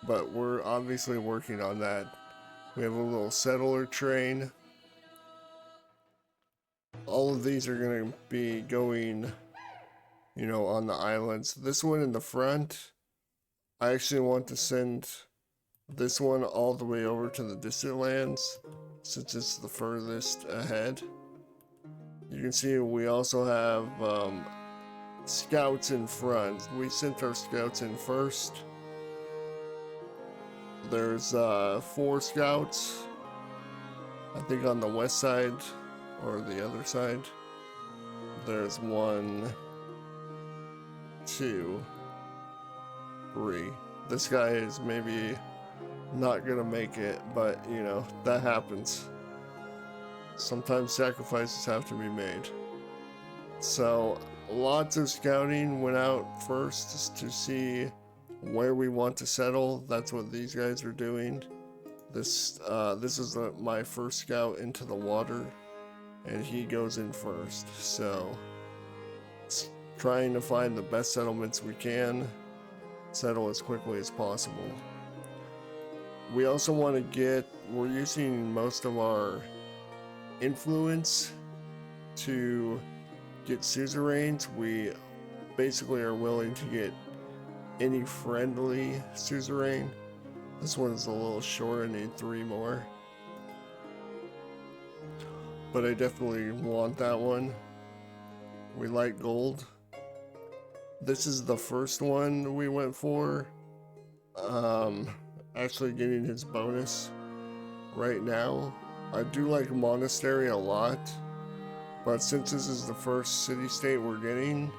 But we're obviously working on that. We have a little settler train. All of these are going to be going, on the islands. This one in the front, I actually want to send this one all the way over to the distant lands, since it's the furthest ahead. You can see we also have scouts in front. We sent our scouts in first. There's 4 scouts, I think, on the west side or the other side. There's 1, 2, 3. This guy is maybe not gonna make it, but that happens. Sometimes sacrifices have to be made. So lots of scouting went out first just to see where we want to settle. That's what these guys are doing. This is my first scout into the water. and he goes in first. So it's trying to find the best settlements we can, settle as quickly as possible. We also want to we're using most of our influence to get suzerains. We basically are willing to get any friendly suzerain. This one's a little short, I need 3 more. But I definitely want that one. We like gold. This is the first one we went for. Actually getting his bonus right now. I do like Monastery a lot, but since this is the first city-state we're getting,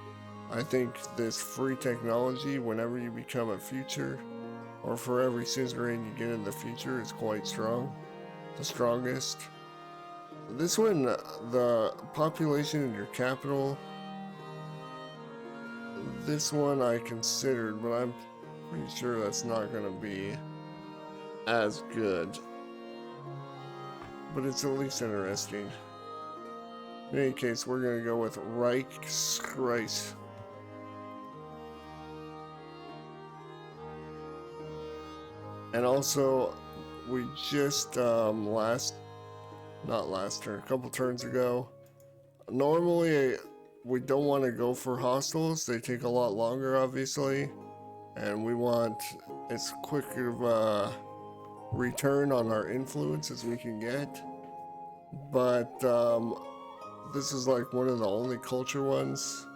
I think this free technology, whenever you become a future, or for every suzerain you get in the future, is quite strong. The strongest. This one, the population in your capital, this one I considered, but I'm pretty sure that's not going to be as good. But it's at least interesting. In any case, we're going to go with Reichskreis. And also, we just, not last turn, a couple turns ago. Normally, we don't want to go for hostiles. They take a lot longer, obviously. And we want as quick of a return on our influence as we can get. But, this is like one of the only culture ones.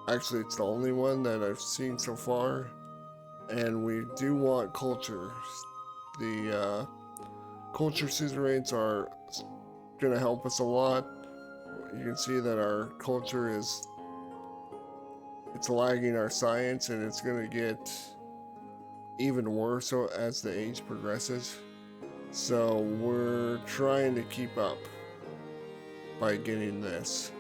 Actually, it's the only one that I've seen so far. And we do want culture. The, culture suzerains are going to help us a lot. You can see that our culture it's lagging our science, and it's going to get even worse as the age progresses. So we're trying to keep up by getting this.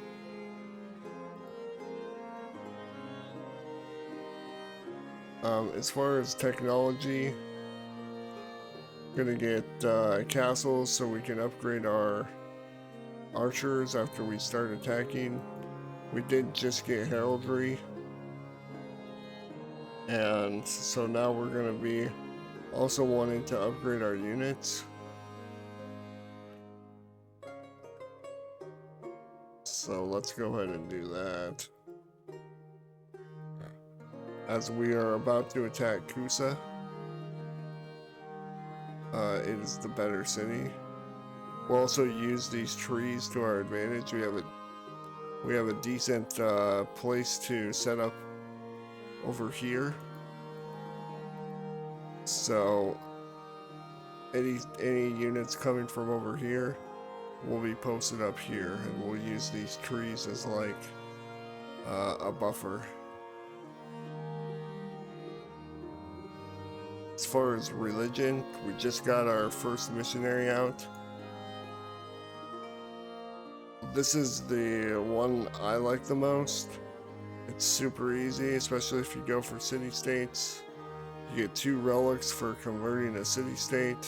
As far as technology, gonna get castles so we can upgrade our archers after we start attacking. We did just get heraldry, and so now we're gonna be also wanting to upgrade our units. So let's go ahead and do that, as we are about to attack Kusa. It is the better city. We'll also use these trees to our advantage. We have a decent place to set up over here. So any units coming from over here will be posted up here, and we'll use these trees as like a buffer. As far as religion, we just got our first missionary out. This is the one I like the most. It's super easy, especially if you go for city-states. You get 2 relics for converting a city-state.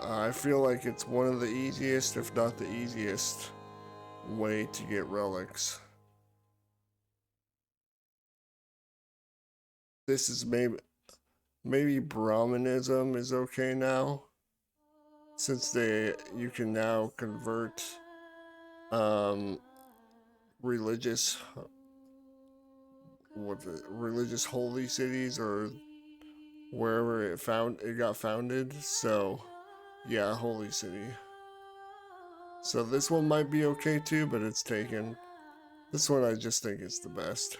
I feel like it's one of the easiest, if not the easiest, way to get relics. This is maybe Brahmanism is okay now, since you can now convert religious holy cities, or wherever it got founded. So yeah, holy city. So this one might be okay too, but it's taken. This one I just think is the best.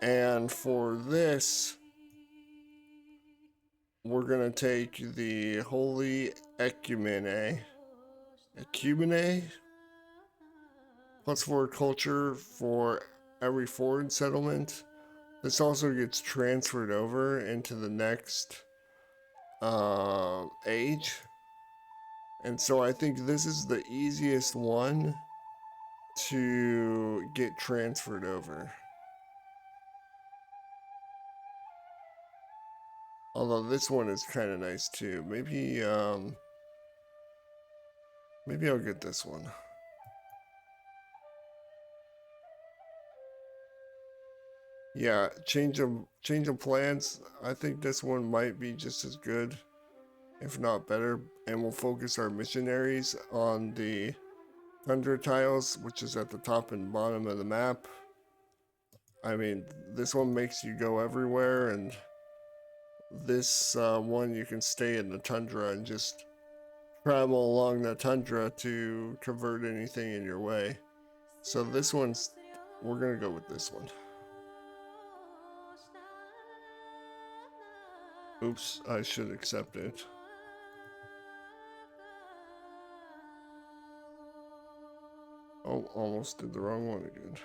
And for this, we're gonna take the Holy Ecumene. +4 culture for every foreign settlement. This also gets transferred over into the next age. And so I think this is the easiest one to get transferred over. Although this one is kind of nice too. Maybe Maybe I'll get this one. Yeah, change of plans. I think this one might be just as good, if not better, and we'll focus our missionaries on the tundra tiles, which is at the top and bottom of the map. I mean, this one makes you go everywhere, and this one you can stay in the tundra and just travel along the tundra to convert anything in your way. So this one's, we're gonna go with this one. Oops, I should accept it. Oh, almost did the wrong one again.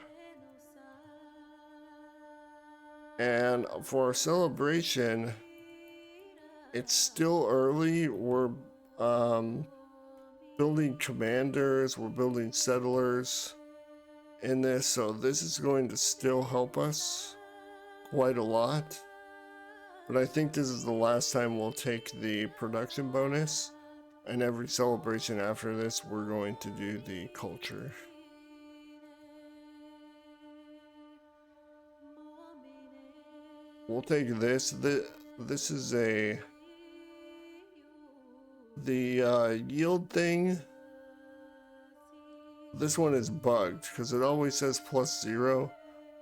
And for our celebration, it's still early. We're building commanders, we're building settlers in this, so this is going to still help us quite a lot. But I think this is the last time we'll take the production bonus, and every celebration after this, we're going to do the culture. We'll take this. This is the yield thing. This one is bugged because it always says +0,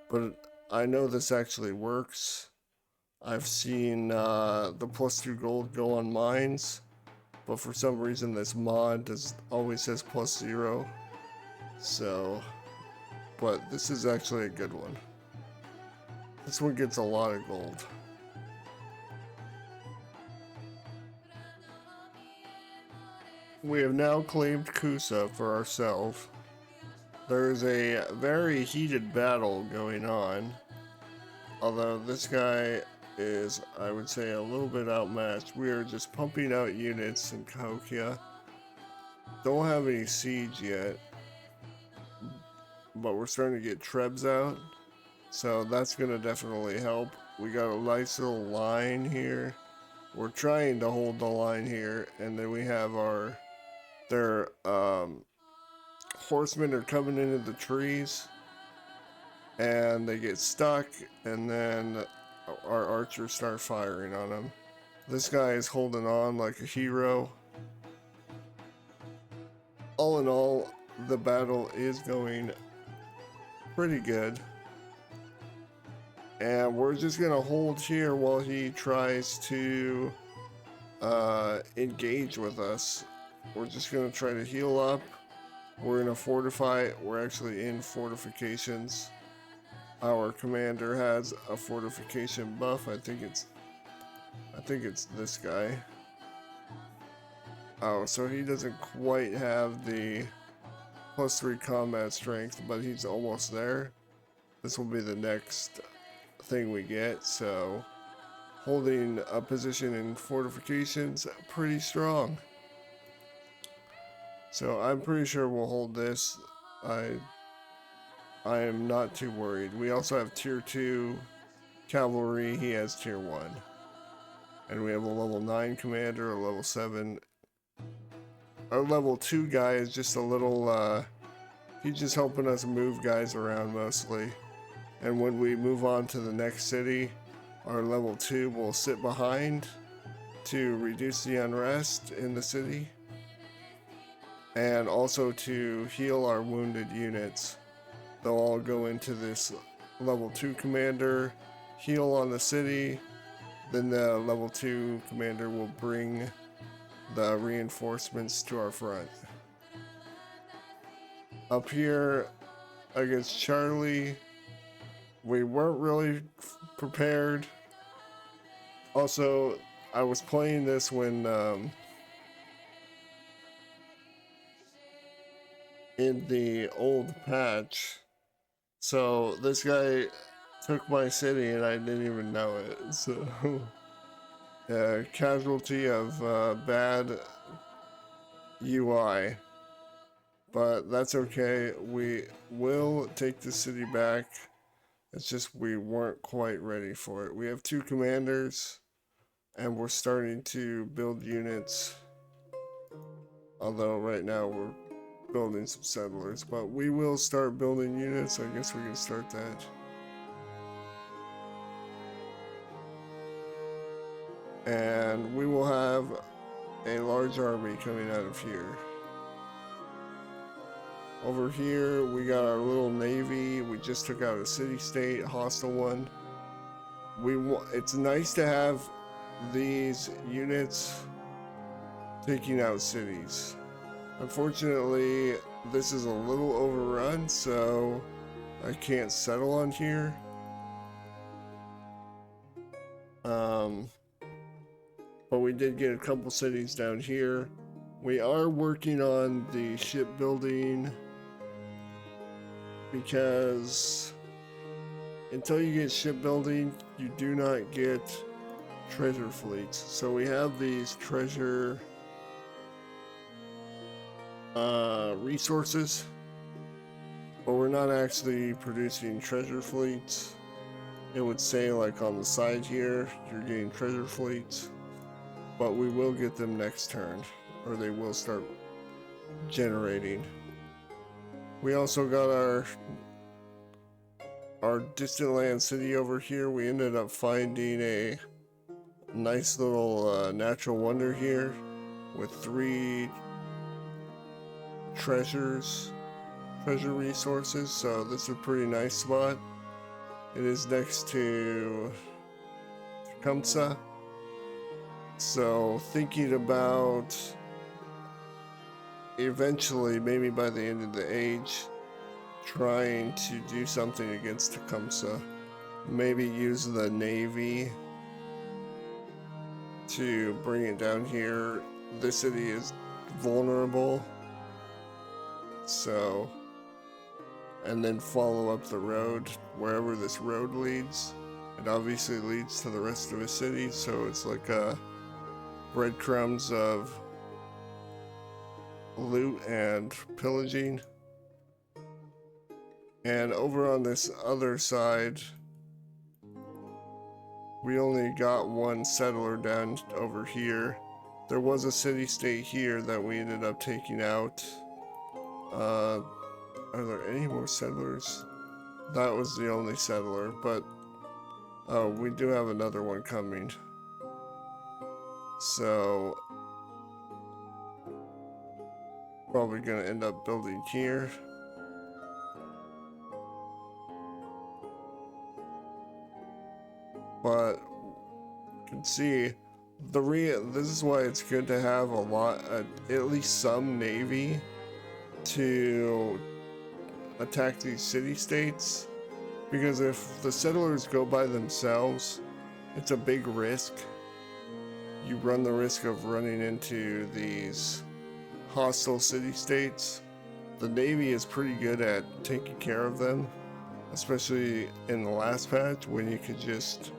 but I know this actually works. I've seen the +2 gold go on mines, but for some reason this mod always says +0. So, but this is actually a good one. This one gets a lot of gold. We have now claimed Kusa for ourselves. There's a very heated battle going on, although this guy is, I would say, a little bit outmatched. We are just pumping out units in Cahokia. Don't have any siege yet, but we're starting to get trebs out, so that's gonna definitely help. We got a nice little line here. We're trying to hold the line here, and then we have their horsemen are coming into the trees, and they get stuck, and then our archers start firing on them. This guy is holding on like a hero. All in all, the battle is going pretty good. And we're just gonna hold here while he tries to engage with us. We're just gonna try to heal up. We're gonna fortify. We're actually in fortifications. Our commander has a fortification buff. I think it's this guy. Oh, so he doesn't quite have the +3 combat strength, but he's almost there. This will be the next thing we get, so holding a position in fortifications pretty strong. So I'm pretty sure we'll hold this. I am not too worried. We also have tier 2 cavalry. He has tier 1. And we have a level 9 commander, a level 7. Our level 2 guy is just a little, he's just helping us move guys around mostly. And when we move on to the next city, our level 2 will sit behind to reduce the unrest in the city. And also to heal our wounded units. They'll all go into this level 2 commander, heal on the city, then the level 2 commander will bring the reinforcements to our front. Up here against Charlie, we weren't really prepared. Also, I was playing this when in the old patch, so this guy took my city and I didn't even know it. So casualty of bad UI, but that's okay. We will take the city back. It's just we weren't quite ready for it. We have 2 commanders, and we're starting to build units. Although right now we're building some settlers, but we will start building units. I guess we can start that. And we will have a large army coming out of here. Over here, we got our little navy. We just took out a city-state, hostile one. It's nice to have these units taking out cities. Unfortunately, this is a little overrun, so I can't settle on here. But we did get a couple cities down here. We are working on the shipbuilding because until you get shipbuilding, you do not get treasure fleets. So we have these treasure resources, but we're not actually producing treasure fleets. It would say like on the side here, you're getting treasure fleets, but we will get them next turn, or they will start generating. We also got our distant land city over here. We ended up finding a nice little natural wonder here with 3 treasure resources, so this is a pretty nice spot. It is next to Tecumseh, so thinking about eventually, maybe by the end of the age, trying to do something against Tecumseh. Maybe use the navy to bring it down here. This city is vulnerable, so, and then follow up the road wherever this road leads. It obviously leads to the rest of the city, so it's like a breadcrumbs of loot and pillaging. And over on this other side, we only got 1 settler down over here. There was a city-state here that we ended up taking out. Are there any more settlers? That was the only settler, but we do have another one coming. So probably gonna end up building here. But you can see this is why it's good to have at least some navy to attack these city-states, because if the settlers go by themselves, it's a big risk. You run the risk of running into these hostile city-states. The navy is pretty good at taking care of them, especially in the last patch when you could just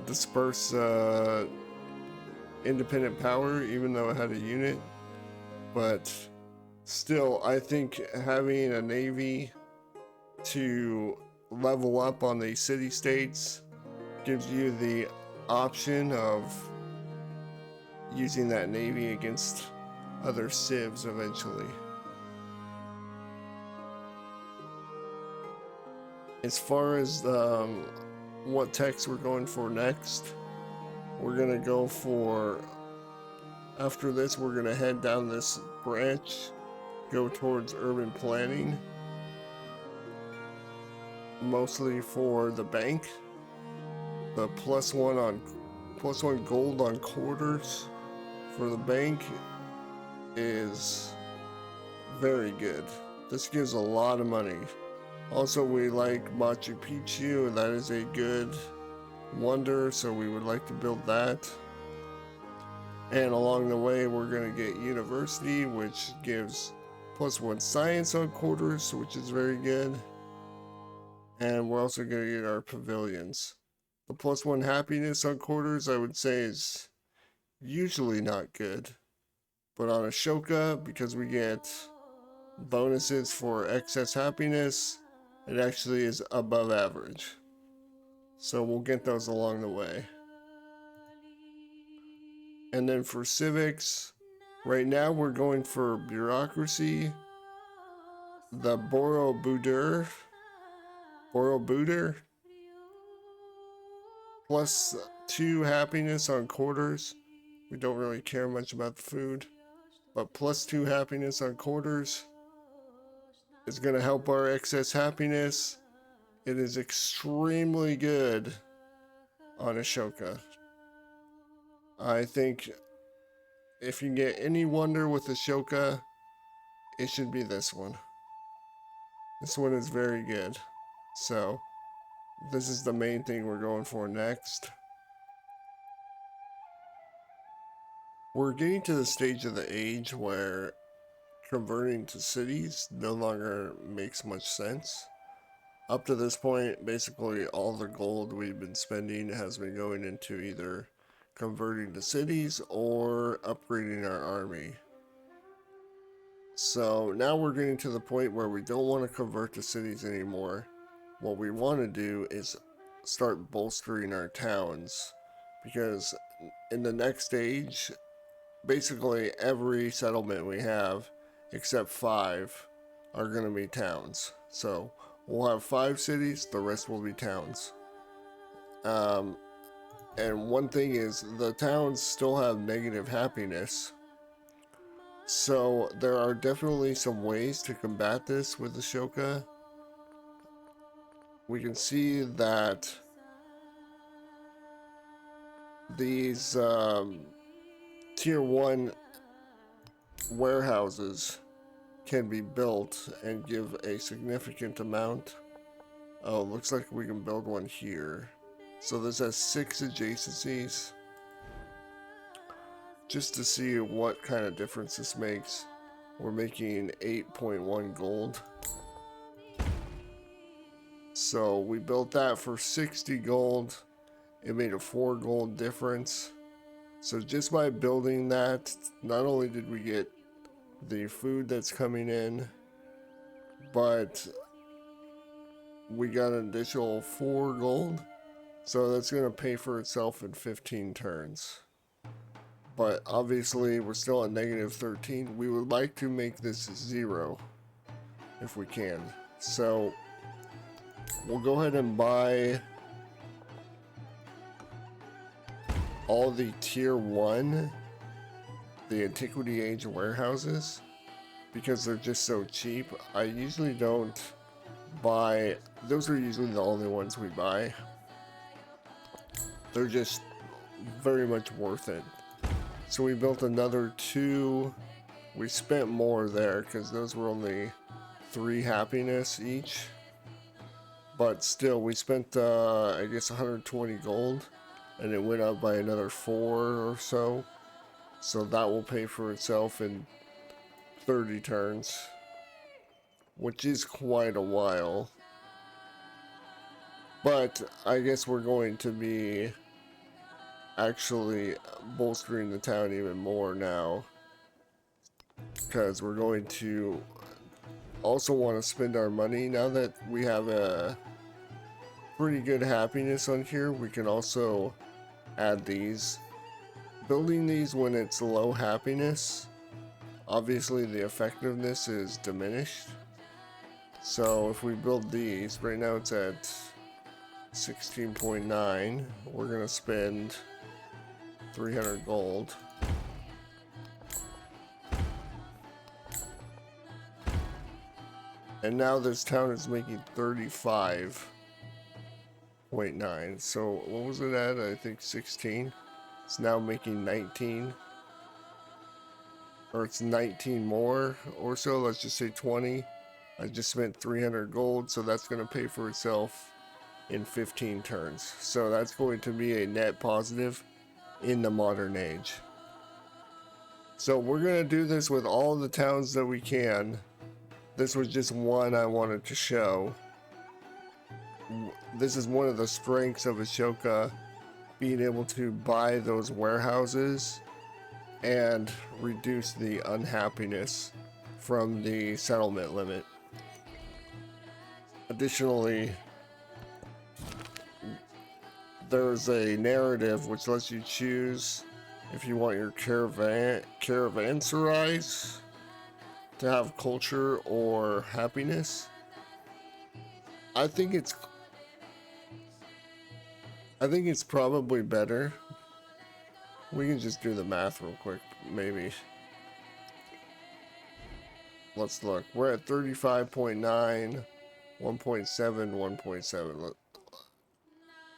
disperse independent power even though it had a unit. But still, I think having a navy to level up on the city-states gives you the option of using that navy against other civs eventually. As far as what techs we're going for next, we're gonna go for, after this we're gonna head down this branch, go towards urban planning, mostly for the bank. The +1 gold on quarters for the bank is very good. This gives a lot of money. Also, we like Machu Picchu, and that is a good wonder, so we would like to build that. And along the way, we're going to get university, which gives +1 science on quarters, which is very good. And we're also going to get our pavilions. The +1 happiness on quarters, I would say, is usually not good. But on Ashoka, because we get bonuses for excess happiness, it actually is above average. So we'll get those along the way. And then for civics, Right now we're going for bureaucracy, the Borobudur, plus 2 happiness on quarters. We don't really care much about the food, but plus 2 happiness on quarters is going to help our excess happiness. It is extremely good on Ashoka. I think if you get any wonder with Ashoka, it should be this one. This one is very good. So, this is the main thing we're going for next. We're getting to the stage of the age where converting to cities no longer makes much sense. Up to this point, basically all the gold we've been spending has been going into either converting to cities or upgrading our army. So now we're getting to the point where we don't want to convert to cities anymore. What we want to do is start bolstering our towns, because in the next stage, basically every settlement we have, except 5, are going to be towns. So we'll have 5 cities, the rest will be towns. And one thing is, the towns still have negative happiness. So there are definitely some ways to combat this with Ashoka. We can see that these tier 1 warehouses can be built and give a significant amount. Oh, looks like we can build one here. So this has 6 adjacencies. Just to see what kind of difference this makes, we're making 8.1 gold. So we built that for 60 gold. It made a 4 gold difference. So just by building that, not only did we get the food that's coming in, but we got an additional 4 gold. So that's going to pay for itself in 15 turns. But obviously we're still at negative 13. We would like to make this 0 if we can. So we'll go ahead and buy all the tier 1, the Antiquity Age warehouses, because they're just so cheap. I usually don't buy, those are usually the only ones we buy. They're just very much worth it. So we built another 2. We spent more there because those were only 3 happiness each. But still, we spent, I guess, 120 gold. And it went up by another 4 or so. So that will pay for itself in 30 turns, which is quite a while. But I guess we're going to be actually bolstering the town even more now, because we're going to also want to spend our money. Now that we have a pretty good happiness on here, we can also add these. Building these when it's low happiness, obviously the effectiveness is diminished. So if we build these, right now it's at 16.9, we're gonna spend 300 gold. And now this town is making 35.9. So what was it at? I think 16. It's now making 19. Or it's 19 more or so. Let's just say 20. I just spent 300 gold, so that's going to pay for itself in 15 turns. So that's going to be a net positive in the modern age. So we're going to do this with all the towns that we can. This was just one I wanted to show. This is one of the strengths of Ashoka, being able to buy those warehouses and reduce the unhappiness from the settlement limit. Additionally, there's a narrative which lets you choose if you want your caravanserais to have culture or happiness, I think it's probably better. We can just do the math real quick, maybe. Let's look. We're at 35.9, 1.7, 1.7.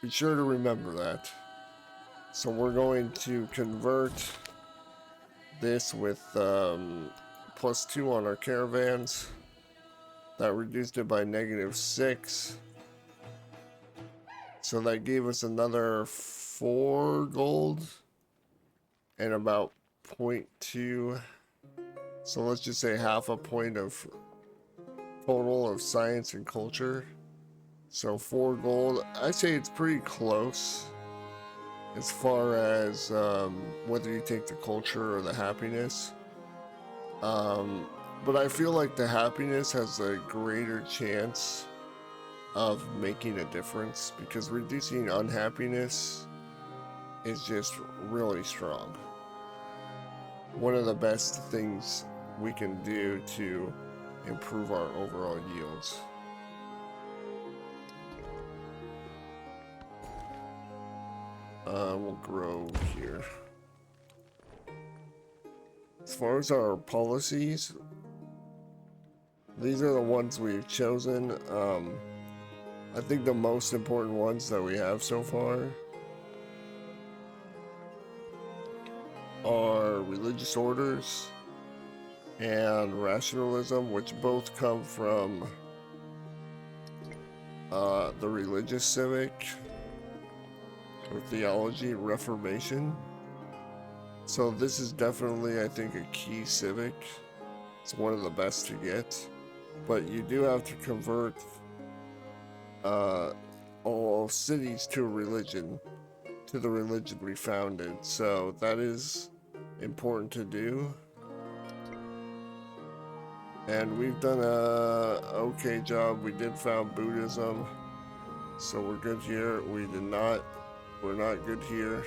Be sure to remember that. So we're going to convert this with +2 on our caravans. That reduced it by -6. So that gave us another 4 gold and about 0.2. So let's just say half a point of total of science and culture. So 4 gold. I say it's pretty close as far as whether you take the culture or the happiness. But I feel like the happiness has a greater chance of making a difference because reducing unhappiness is just really strong. One of the best things we can do to improve our overall yields. We'll grow here. As far as our policies, these are the ones we've chosen. I think the most important ones that we have so far are religious orders and rationalism, which both come from the religious civic or theology reformation. So this is definitely, I think, a key civic. It's one of the best to get, but you do have to convert all cities to a religion, to the religion we founded. So that is important to do. And we've done a okay job. We did found Buddhism, so we're good here. We did not. We're not good here.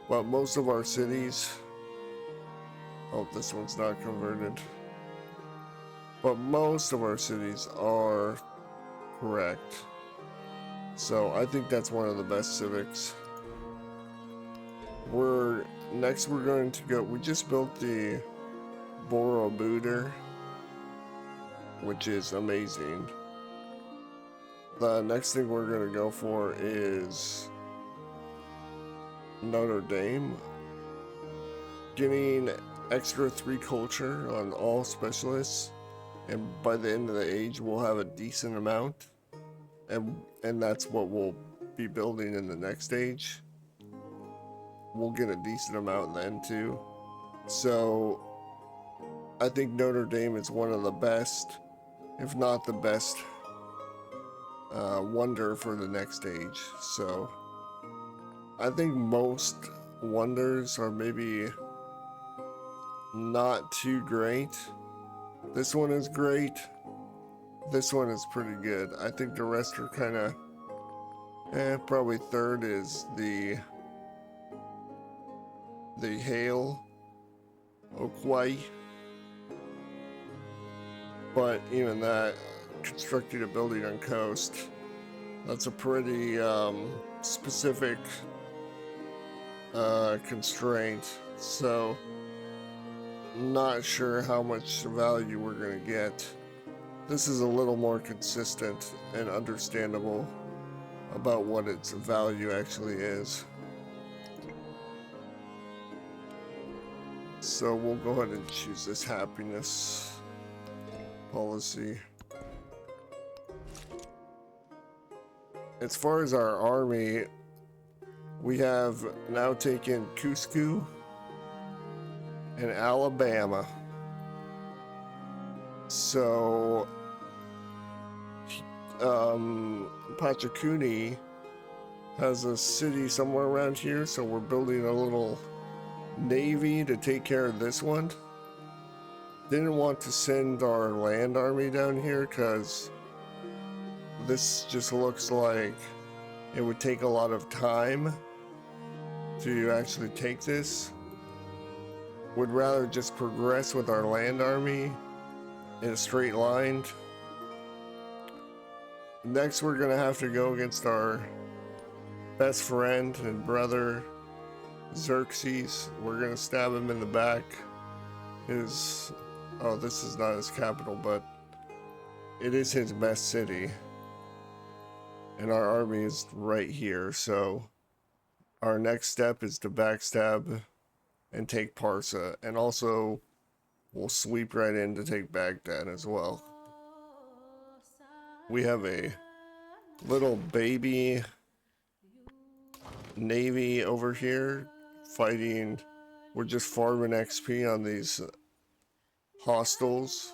But most of our cities... Oh, this one's not converted. But most of our cities are correct. So I think that's one of the best civics. Next we're going to go... We just built the Borobudur, which is amazing. The next thing we're going to go for is Notre Dame. Getting extra 3 culture on all specialists, and by the end of the age we'll have a decent amount, and that's what we'll be building in the next age. We'll get a decent amount then too. So I think Notre Dame is one of the best, if not the best, wonder for the next age. So I think most wonders are maybe not too great. This one is great. This one is pretty good. I think the rest are kind of probably third is the Hail Okwai. But even that, constructing a building on coast, that's a pretty specific constraint. So not sure how much value we're gonna get. This is a little more consistent and understandable about what its value actually is. So we'll go ahead and choose this happiness policy. As far as our army, we have now taken Cusco and Alabama. So Pachacuni has a city somewhere around here, so we're building a little navy to take care of this one. Didn't want to send our land army down here because this just looks like it would take a lot of time to actually take this. Would rather just progress with our land army in a straight line. Next, we're gonna have to go against our best friend and brother, Xerxes. We're gonna stab him in the back. Oh, this is not his capital, but it is his best city. And our army is right here, so our next step is to backstab and take Parsa, and also we'll sweep right in to take Baghdad as well. We have a little baby navy over here fighting. We're just farming XP on these hostiles.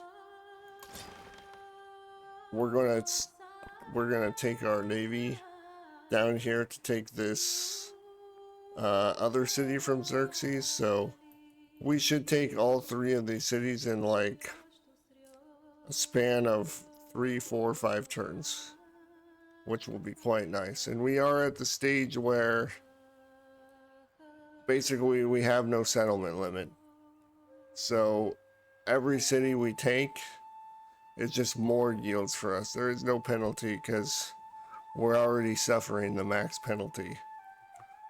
We're gonna take our navy down here to take this other city from Xerxes, so we should take all three of these cities in like a span of 3, 4, 5 turns, which will be quite nice. And we are at the stage where basically we have no settlement limit, so every city we take is just more yields for us. There is no penalty because we're already suffering the max penalty.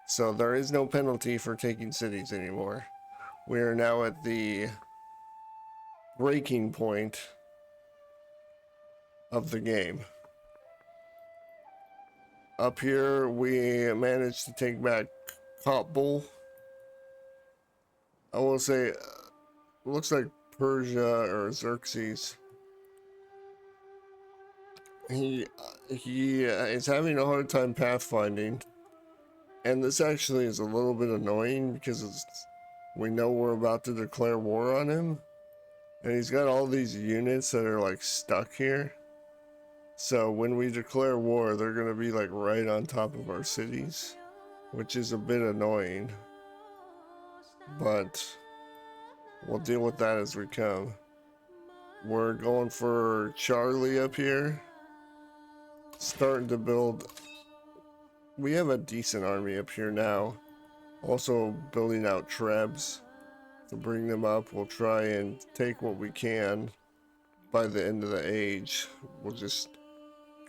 So there is no penalty for taking cities anymore. We are now at the breaking point of the game. Up here, we managed to take back Kabul. I will say, looks like Persia or Xerxes. He is having a hard time pathfinding. And this actually is a little bit annoying because we know we're about to declare war on him. And he's got all these units that are like stuck here. So when we declare war, they're going to be like right on top of our cities, which is a bit annoying. But we'll deal with that as we come. We're going for Charlie up here. Starting to build. We have a decent army up here now. Also building out trebs to bring them up. We'll try and take what we can by the end of the age. We'll just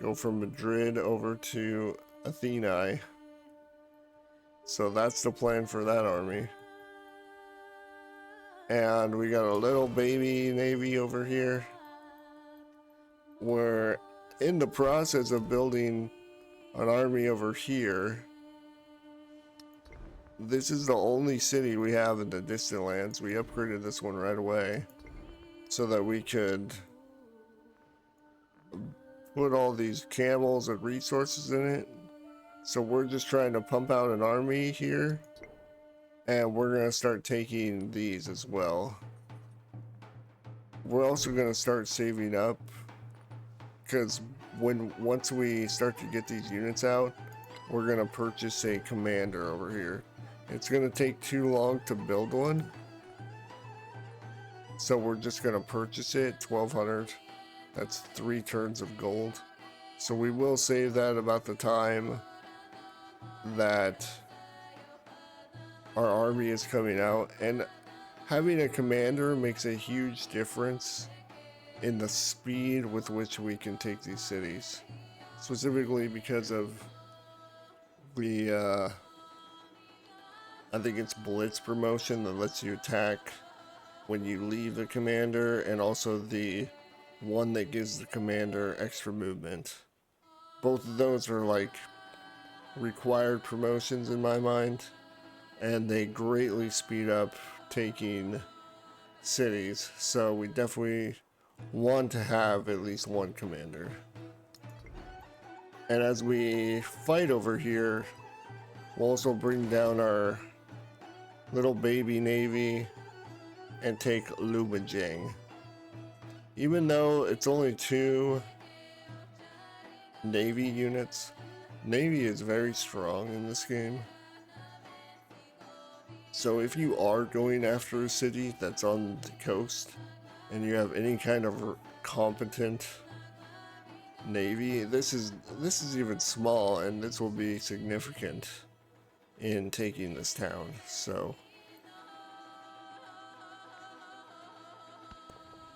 go from Madrid over to Athena. So that's the plan for that army. And we got a little baby navy over here. We're in the process of building an army over here. This is the only city we have in the distant lands. We upgraded this one right away so that we could put all these camels and resources in it. So we're just trying to pump out an army here, and we're going to start taking these as well. We're also going to start saving up because once we start to get these units out, we're going to purchase a commander over here. It's going to take too long to build one, so we're just going to purchase it. 1200, that's 3 turns of gold. So we will save that about the time that our army is coming out, and having a commander makes a huge difference in the speed with which we can take these cities, specifically because of the I think it's blitz promotion that lets you attack when you leave the commander, and also the one that gives the commander extra movement. Both of those are like required promotions in my mind, and they greatly speed up taking cities, so we definitely want to have at least one commander. And as we fight over here, we'll also bring down our little baby navy and take Lumajang. Even though it's only 2 navy units, navy is very strong in this game. So if you are going after a city that's on the coast and you have any kind of competent navy, this is even small, and this will be significant in taking this town. So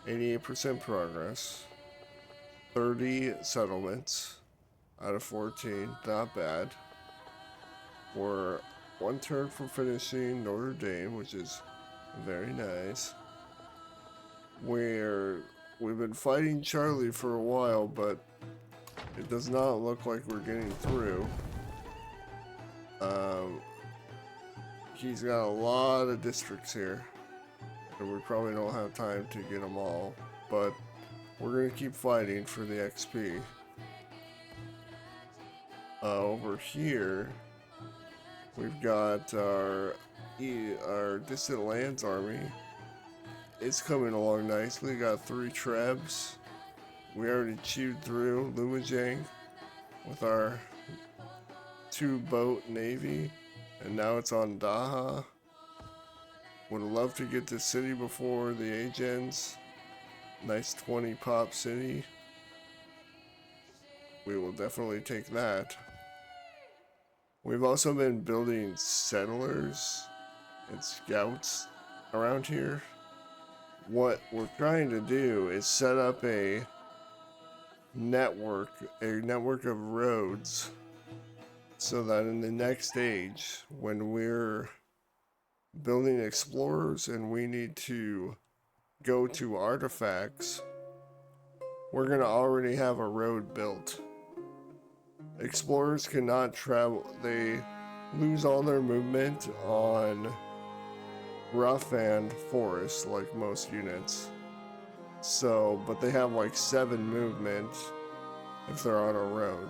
88% progress, 30 settlements out of 14, not bad. We're 1 turn from finishing Notre Dame, which is very nice. We've been fighting Charlie for a while, but it does not look like we're getting through. He's got a lot of districts here, and we probably don't have time to get them all, but we're gonna keep fighting for the XP. Over here, we've got our Distant Lands army. It's coming along nicely. Got 3 trebs. We already chewed through Lumajang with our 2-boat navy, and now it's on Daha. Would love to get this city before the age ends. Nice 20 pop city. We will definitely take that. We've also been building settlers and scouts around here. What we're trying to do is set up a network of roads, so that in the next age, when we're building explorers and we need to go to artifacts, we're gonna already have a road built. Explorers cannot travel, they lose all their movement on rough and forest like most units. So, but they have like 7 movement if they're on a road.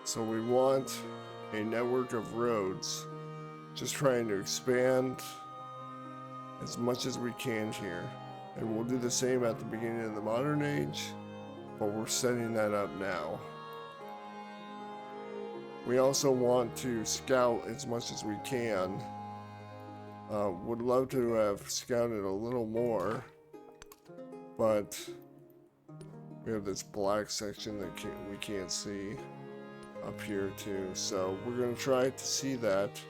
So we want a network of roads, just trying to expand as much as we can here. And we'll do the same at the beginning of the modern age, but we're setting that up now. We also want to scout as much as we can. Would love to have scouted a little more, but we have this black section that we can't see up here too. So we're going to try to see that.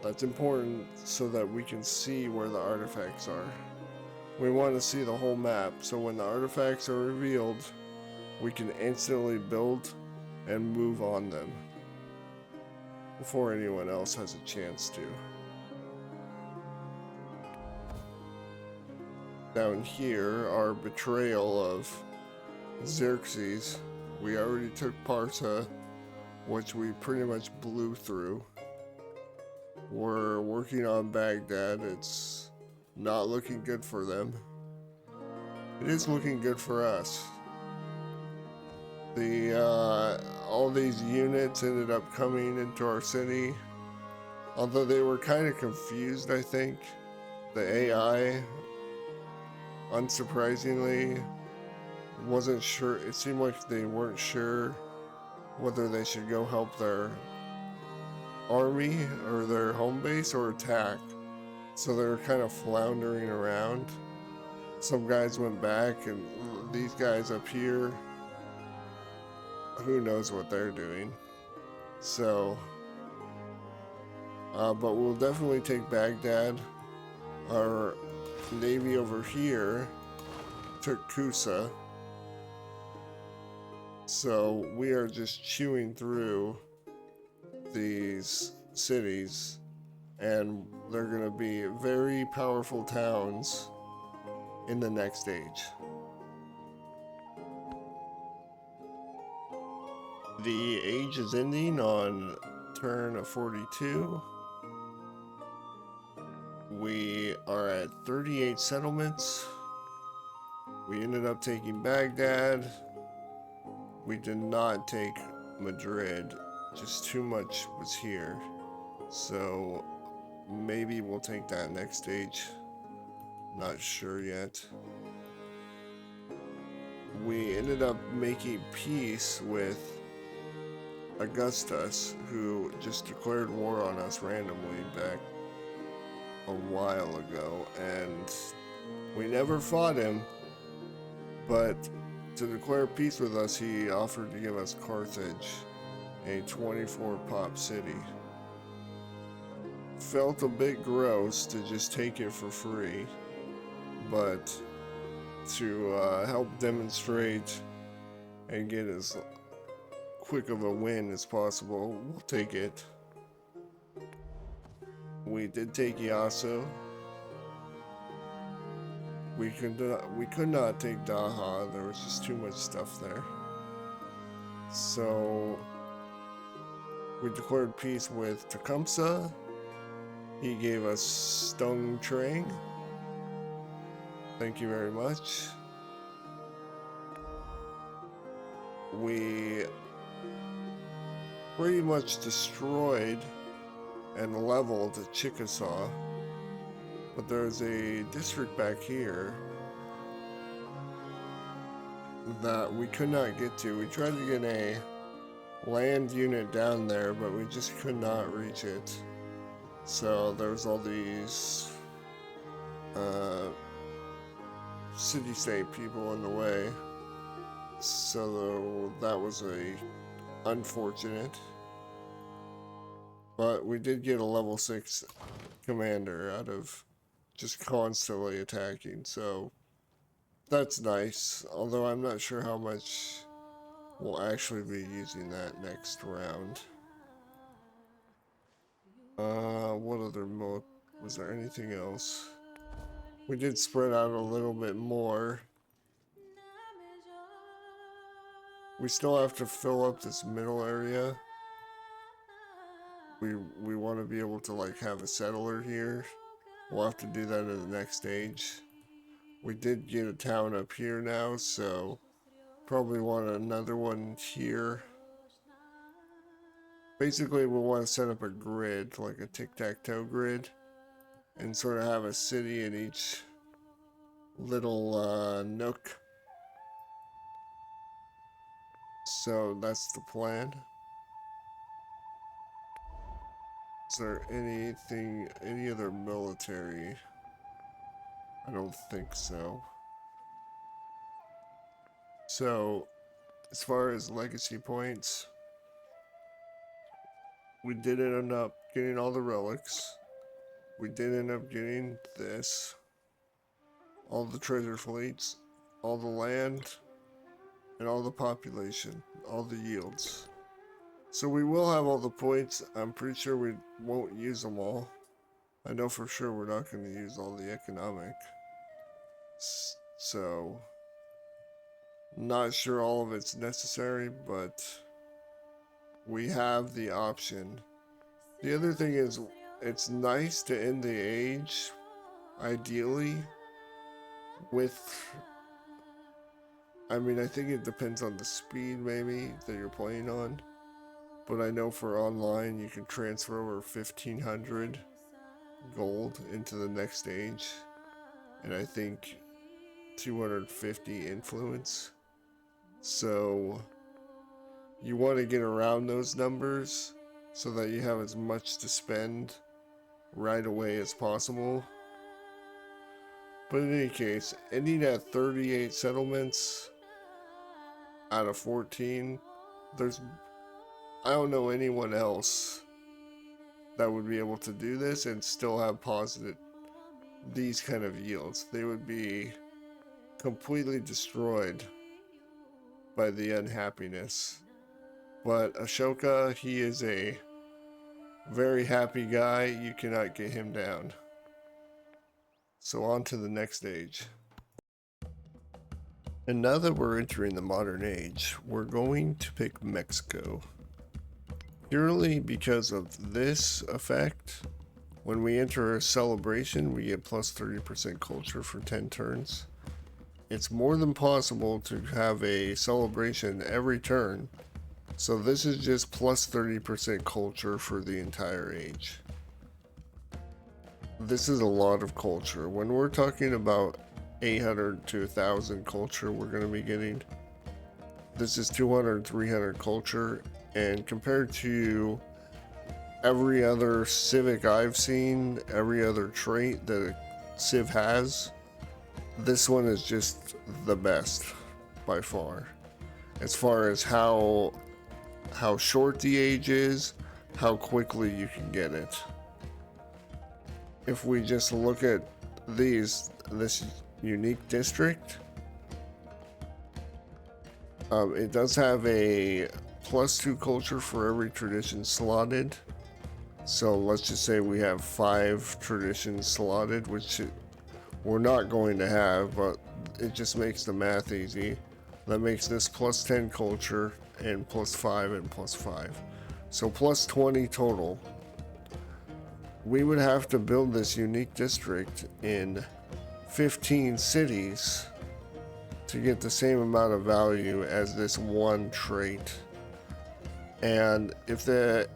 That's important so that we can see where the artifacts are. We want to see the whole map, so when the artifacts are revealed, we can instantly build and move on them before anyone else has a chance to. Down here, our betrayal of Xerxes. We already took Parsa, which we pretty much blew through. We're working on Baghdad. It's not looking good for them. It is looking good for us. All these units ended up coming into our city, although they were kind of confused, I think. The AI, unsurprisingly, wasn't sure. It seemed like they weren't sure whether they should go help their army or their home base or attack. So they were kind of floundering around. Some guys went back, and these guys up here, who knows what they're doing. So, but we'll definitely take Baghdad. Our navy over here took Kusa. So we are just chewing through these cities, and they're going to be very powerful towns in the next age. The age is ending on turn of 42. We are at 38 settlements. We ended up taking Baghdad. We did not take Madrid. Just too much was here. So maybe we'll take that next stage. Not sure yet. We ended up making peace with Augustus, who just declared war on us randomly back a while ago, and we never fought him, but to declare peace with us, he offered to give us Carthage, a 24 pop city. felt a bit gross to just take it for free, but to help demonstrate and get as quick of a win as possible, we'll take it. We did take Yasu. We could not take Daha. There was just too much stuff there. So we declared peace with Tecumseh. He gave us Stung Trang. Thank you very much. We pretty much destroyed and leveled Chickasaw. But there's a district back here that we could not get to. We tried to get a land unit down there, but we just could not reach it. So there's all these city-state people in the way. So that was unfortunate. But we did get a level 6 commander out of just constantly attacking, so that's nice, although I'm not sure how much we'll actually be using that next round. What other mode? Was there anything else? We did spread out a little bit more. We still have to fill up this middle area. We want to be able to like have a settler here. We'll have to do that in the next stage. We did get a town up here now, so probably want another one here. Basically, we want to set up a grid, like a tic-tac-toe grid, and sort of have a city in each little nook. So that's the plan. Is there any other military? I don't think so. So, as far as legacy points, we did end up getting all the relics. We did end up getting this. All the treasure fleets, all the land, and all the population, all the yields. So we will have all the points. I'm pretty sure we won't use them all. I know for sure we're not going to use all the economic. So, not sure all of it's necessary, but we have the option. The other thing is, it's nice to end the age, ideally, with... I mean, I think it depends on the speed, maybe, that you're playing on. But I know for online, you can transfer over 1,500 gold into the next stage. And I think 250 influence. So you want to get around those numbers so that you have as much to spend right away as possible. But in any case, ending at 38 settlements out of 14, I don't know anyone else that would be able to do this and still have positive these kind of yields. They would be completely destroyed by the unhappiness. But Ashoka, he is a very happy guy. You cannot get him down. So on to the next stage. And now that we're entering the modern age, we're going to pick Mexico. Purely because of this effect. When we enter a celebration, we get plus 30% culture for 10 turns. It's more than possible to have a celebration every turn. So this is just plus 30% culture for the entire age. This is a lot of culture. When we're talking about 800 to 1,000 culture we're going to be getting, this is 200, 300 culture. And compared to every other civic I've seen, every other trait that a civ has, this one is just the best by far. As far as how short the age is, how quickly you can get it. if we just look at this unique district, it does have a +2 culture for every tradition slotted. So let's just say we have 5 traditions slotted, which we're not going to have, but it just makes the math easy. That makes this +10 culture and +5 and +5. So +20 total. We would have to build this unique district in 15 cities to get the same amount of value as this one trait. And if the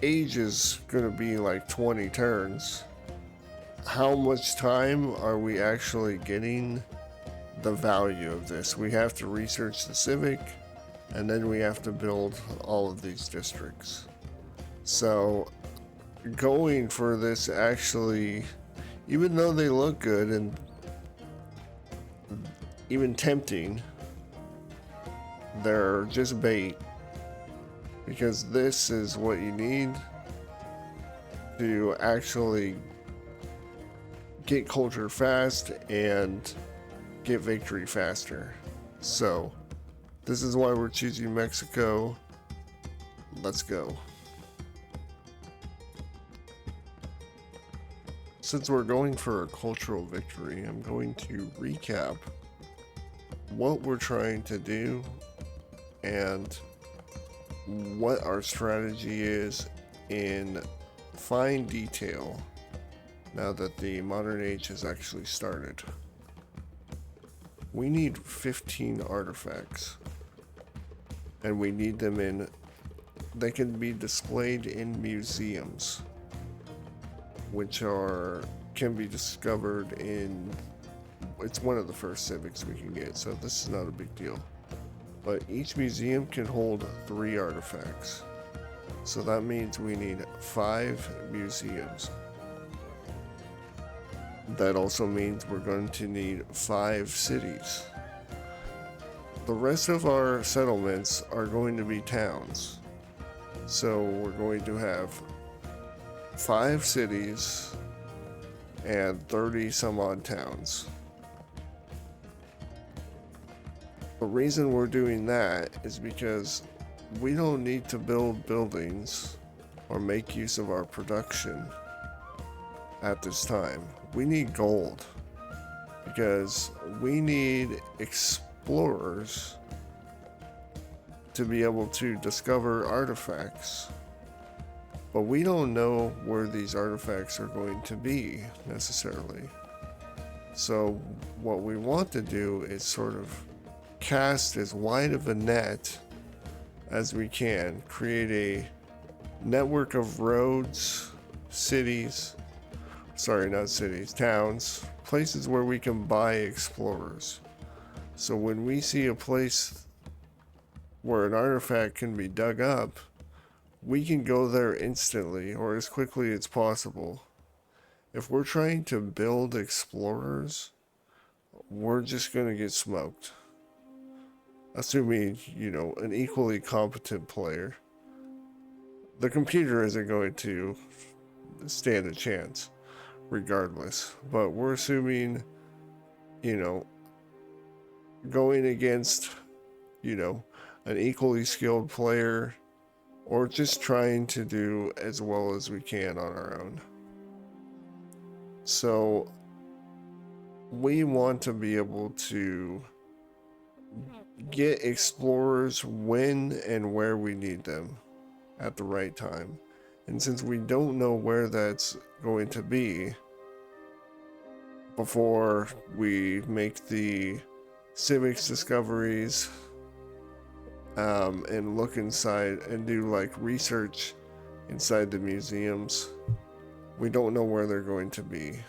age is going to be like 20 turns, how much time are we actually getting the value of this? We have to research the civic, and then we have to build all of these districts. So going for this, actually, even though they look good and even tempting, they're just bait, because this is what you need to actually get culture fast and get victory faster. So this is why we're choosing Mexico. Let's go. Since we're going for a cultural victory, I'm going to recap what we're trying to do and what our strategy is in fine detail now that the modern age has actually started. We need 15 artifacts, and we need them they can be displayed in museums, which can be discovered in, it's one of the first civics we can get, so this is not a big deal. But each museum can hold 3 artifacts, so that means we need 5 museums. That also means we're going to need 5 cities. The rest of our settlements are going to be towns, so we're going to have 5 cities and 30 some odd towns. The reason we're doing that is because we don't need to build buildings or make use of our production at this time. We need gold, because we need explorers to be able to discover artifacts. But we don't know where these artifacts are going to be necessarily. So what we want to do is sort of cast as wide of a net as we can, create a network of roads, towns, places where we can buy explorers. So when we see a place where an artifact can be dug up, we can go there instantly or as quickly as possible. If we're trying to build explorers, we're just going to get smoked. Assuming, an equally competent player. The computer isn't going to stand a chance, regardless. But we're assuming, going against, an equally skilled player, or just trying to do as well as we can on our own. So we want to be able to get explorers when and where we need them at the right time. And since we don't know where that's going to be before we make the civics discoveries, and look inside and do like research inside the museums, we don't know where they're going to be.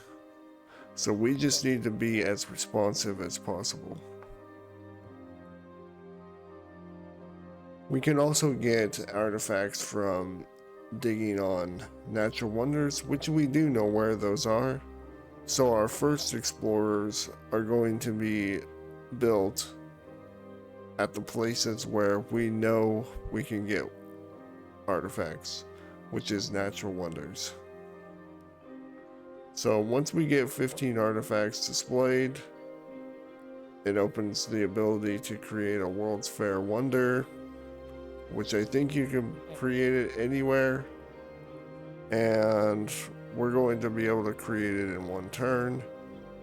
So we just need to be as responsive as possible. We can also get artifacts from digging on natural wonders, which we do know where those are. So our first explorers are going to be built at the places where we know we can get artifacts, which is natural wonders. So once we get 15 artifacts displayed, it opens the ability to create a World's Fair Wonder, which I think you can create it anywhere. And we're going to be able to create it in one turn,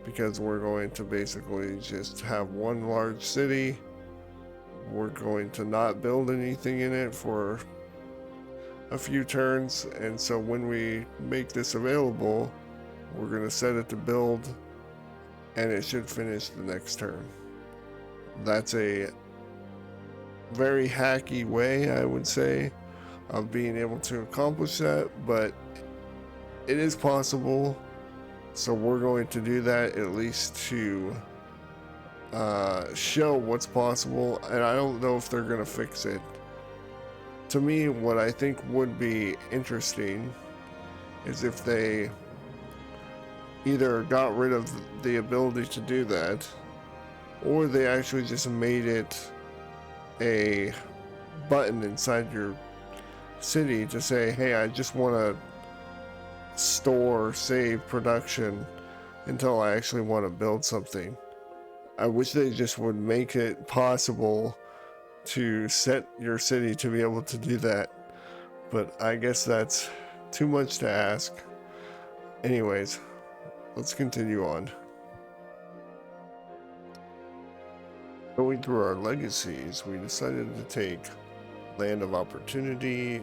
because we're going to basically just have one large city. We're going to not build anything in it for a few turns, and so when we make this available, we're going to set it to build, and it should finish the next turn. That's a very hacky way, I would say, of being able to accomplish that, but it is possible. So we're going to do that at least to show what's possible, and I don't know if they're going to fix it. To me, what I think would be interesting is if they either got rid of the ability to do that, or they actually just made it a button inside your city to say, hey, I just want to store, save production until I actually want to build something. I wish they just would make it possible to set your city to be able to do that, but I guess that's too much to ask. Anyways, let's continue on. Going through our legacies, we decided to take Land of Opportunity.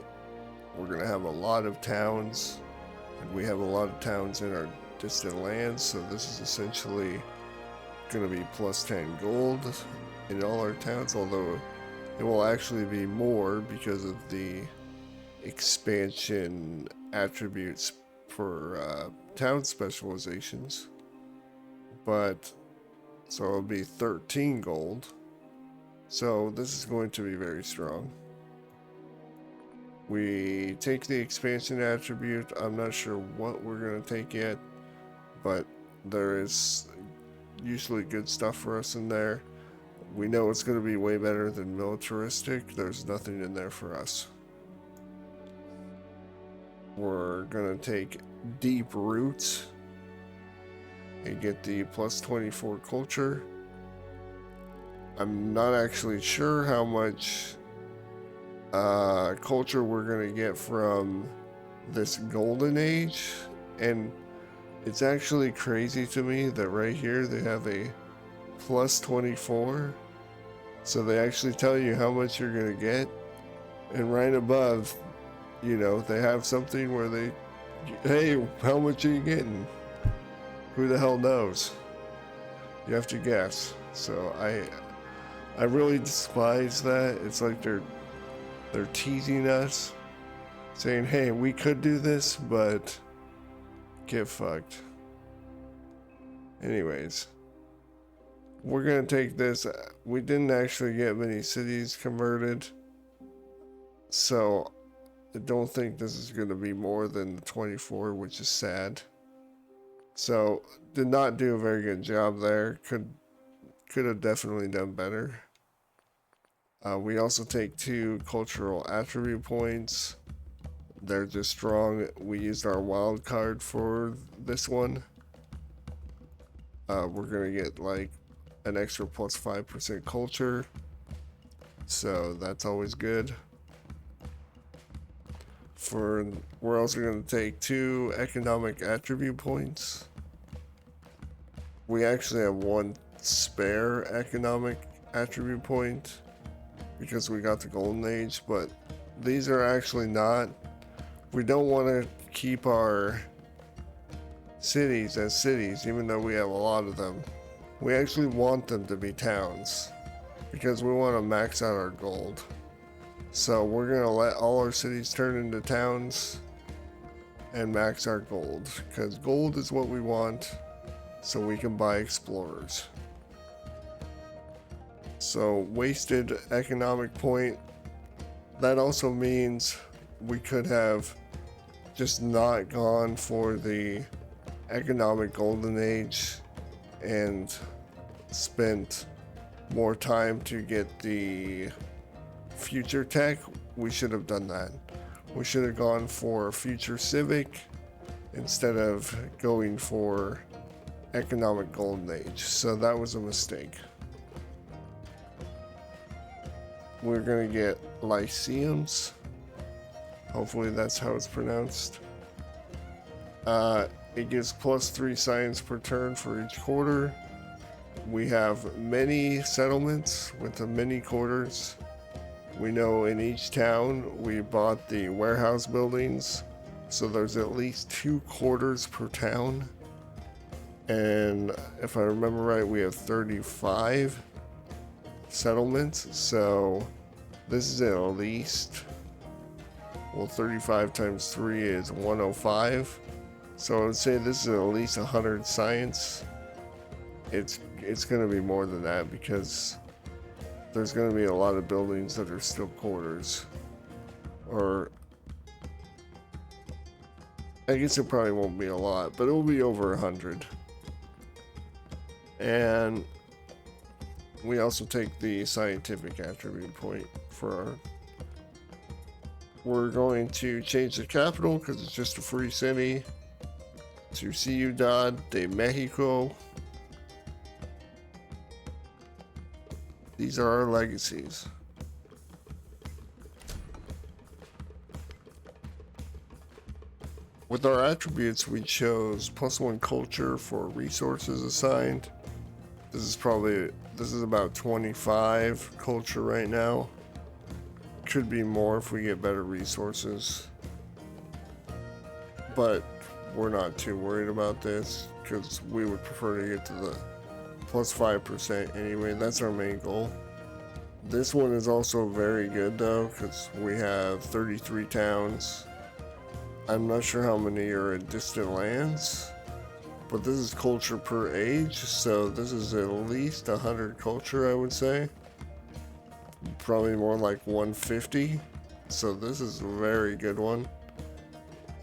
We're going to have a lot of towns, and we have a lot of towns in our distant lands, so this is essentially going to be plus 10 gold in all our towns, although it will actually be more because of the expansion attributes for town specializations. But so it'll be 13 gold. So this is going to be very strong. We take the expansion attribute. I'm not sure what we're going to take yet, but there is usually good stuff for us in there. We know it's going to be way better than militaristic. There's nothing in there for us. We're going to take deep roots and get the plus 24 culture. I'm not actually sure how much culture we're going to get from this golden age, and it's actually crazy to me that right here they have a plus 24, so they actually tell you how much you're going to get, and right above, you know, they have something where they, hey, how much are you getting? Who the hell knows? You have to guess. So I really despise that. It's like they're teasing us, saying, hey, we could do this, but get fucked. Anyways, we're gonna take this. We didn't actually get many cities converted, so I don't think this is gonna be more than the 24, which is sad. So did not do a very good job there. Could have definitely done better. We also take 2 cultural attribute points. They're just strong. We used our wild card for this one. We're gonna get like an extra plus 5% culture, so that's always good. We're also going to take 2 economic attribute points. We actually have 1 spare economic attribute point because we got the golden age, but these are actually not. We don't want to keep our cities as cities, even though we have a lot of them. We actually want them to be towns because we want to max out our gold. So we're going to let all our cities turn into towns and max our gold, because gold is what we want so we can buy explorers. So wasted economic point. That also means we could have just not gone for the economic golden age and spent more time to get the future tech. We should have done that. We should have gone for future civic instead of going for economic golden age. So that was a mistake. We're gonna get lyceums. Hopefully that's how it's pronounced. It gives +3 science per turn for each quarter. We have many settlements with the many quarters. We know in each town we bought the warehouse buildings, so there's at least 2 quarters per town. And if I remember right, we have 35 settlements, so this is at least, well, 35 times 3 is 105. So I would say this is at least 100 science. It's going to be more than that because there's going to be a lot of buildings that are still quarters. Or I guess it probably won't be a lot, but it will be over 100. And we also take the scientific attribute point for our... We're going to change the capital because it's just a free city to Ciudad de Mexico. These are our legacies. With our attributes, we chose +1 culture for resources assigned. This is about 25 culture right now. Could be more if we get better resources. But we're not too worried about this because we would prefer to get to the +5% anyway. That's our main goal. This one is also very good though because we have 33 towns. I'm not sure how many are in distant lands, but this is culture per age, so this is at least 100 culture, I would say. Probably more like 150, so this is a very good one.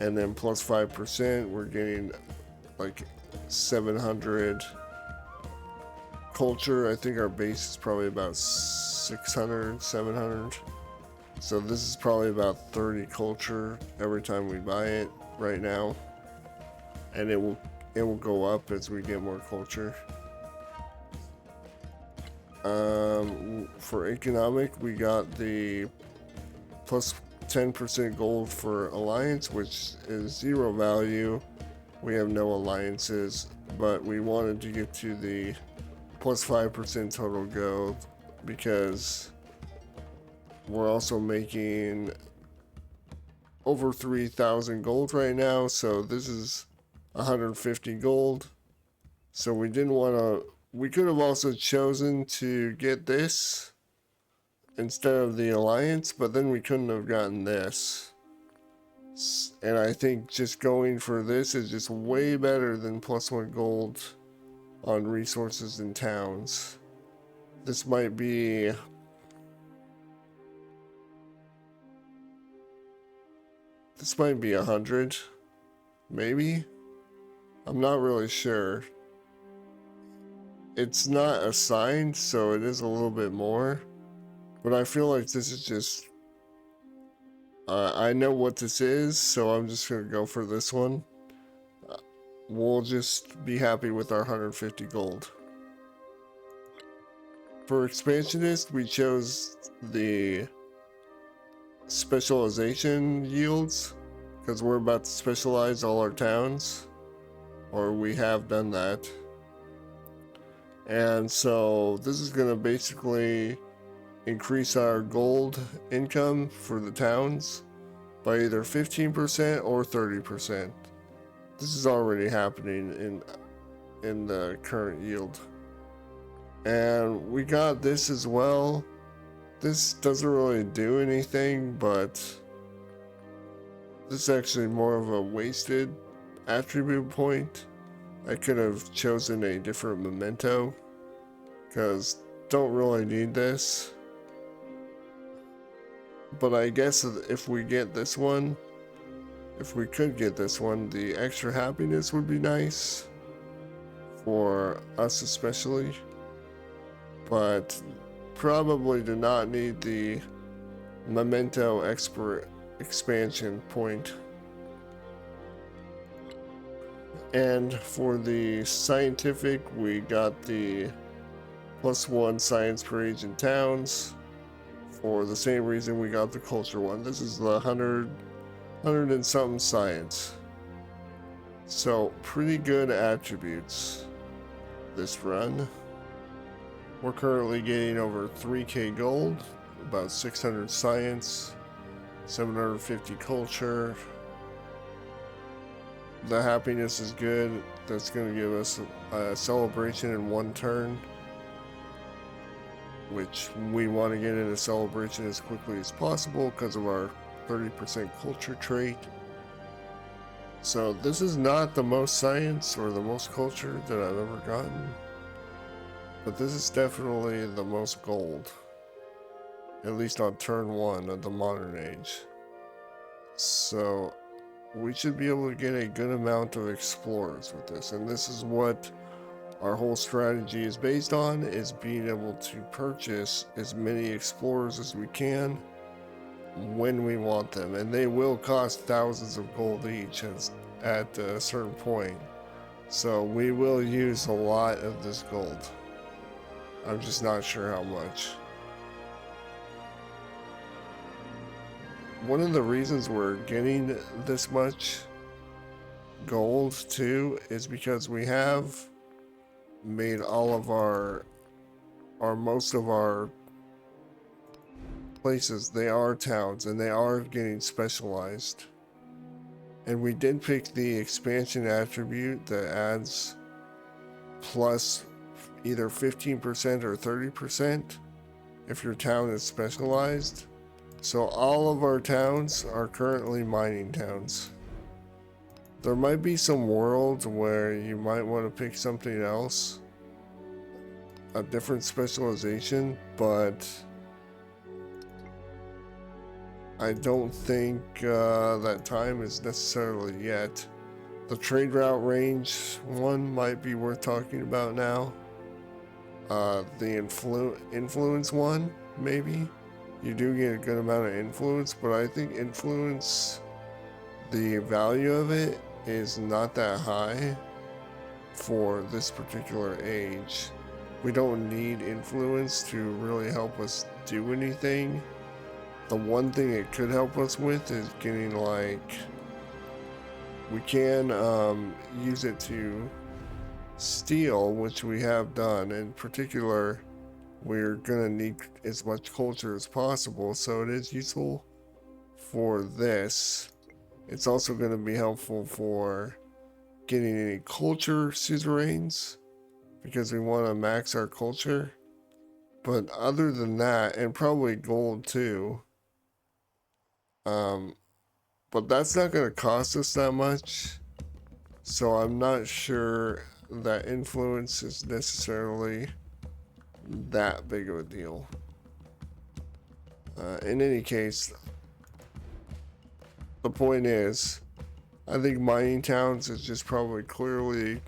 And then +5%, we're getting like 700 culture. I think our base is probably about 600, 700. So this is probably about 30 culture every time we buy it right now. And it will go up as we get more culture. For economic, we got the +10% gold for alliance, which is 0 value. We have no alliances, but we wanted to get to the +5% total gold because we're also making over 3,000 gold right now, so this is 150 gold. So we didn't want to... We could have also chosen to get this instead of the alliance, but then we couldn't have gotten this. And I think just going for this is just way better than +1 gold on resources in towns. This might be... This might be 100, maybe? I'm not really sure. It's not assigned, so it is a little bit more. But I feel like this is just... I know what this is, so I'm just going to go for this one. We'll just be happy with our 150 gold. For expansionist, we chose the specialization yields because we're about to specialize all our towns, or we have done that. And so this is going to basically increase our gold income for the towns by either 15% or 30%. This is already happening in the current yield. And we got this as well. This doesn't really do anything, but this is actually more of a wasted attribute point. I could have chosen a different memento because don't really need this. But I guess if we get this one, if we could get this one, the extra happiness would be nice for us especially. But probably do not need the memento expert expansion point. And for the scientific, we got the +1 science per age in towns. For the same reason we got the culture one. This is the 100 and something science. So pretty good attributes this run. We're currently getting over 3k gold, about 600 science, 750 culture. The happiness is good. That's going to give us a celebration in 1 turn, which we want to get in a celebration as quickly as possible because of our 30% culture trait. So this is not the most science or the most culture that I've ever gotten, but this is definitely the most gold, at least on turn 1 of the modern age. So we should be able to get a good amount of explorers with this, and this is what our whole strategy is based on, is being able to purchase as many explorers as we can when we want them, and they will cost thousands of gold each at a certain point. So we will use a lot of this gold. I'm just not sure how much. One of the reasons we're getting this much gold too is because we have made all of our most of our places, they are towns, and they are getting specialized. And we did pick the expansion attribute that adds plus either 15% or 30% if your town is specialized. So all of our towns are currently mining towns. There might be some worlds where you might want to pick something else, a different specialization, but I don't think that time is necessarily yet. The trade route range one might be worth talking about now. The influence one, maybe. You do get a good amount of influence, but I think influence, the value of it is not that high for this particular age. We don't need influence to really help us do anything. The one thing it could help us with is getting, like, we can use it to steal, which we have done. In particular, we're gonna need as much culture as possible, so it is useful for this. It's also gonna be helpful for getting any culture suzerains, because we want to max our culture. But other than that, and probably gold too, but that's not going to cost us that much, so I'm not sure that influence is necessarily that big of a deal. In any case, the point is, I think mining towns is just probably clearly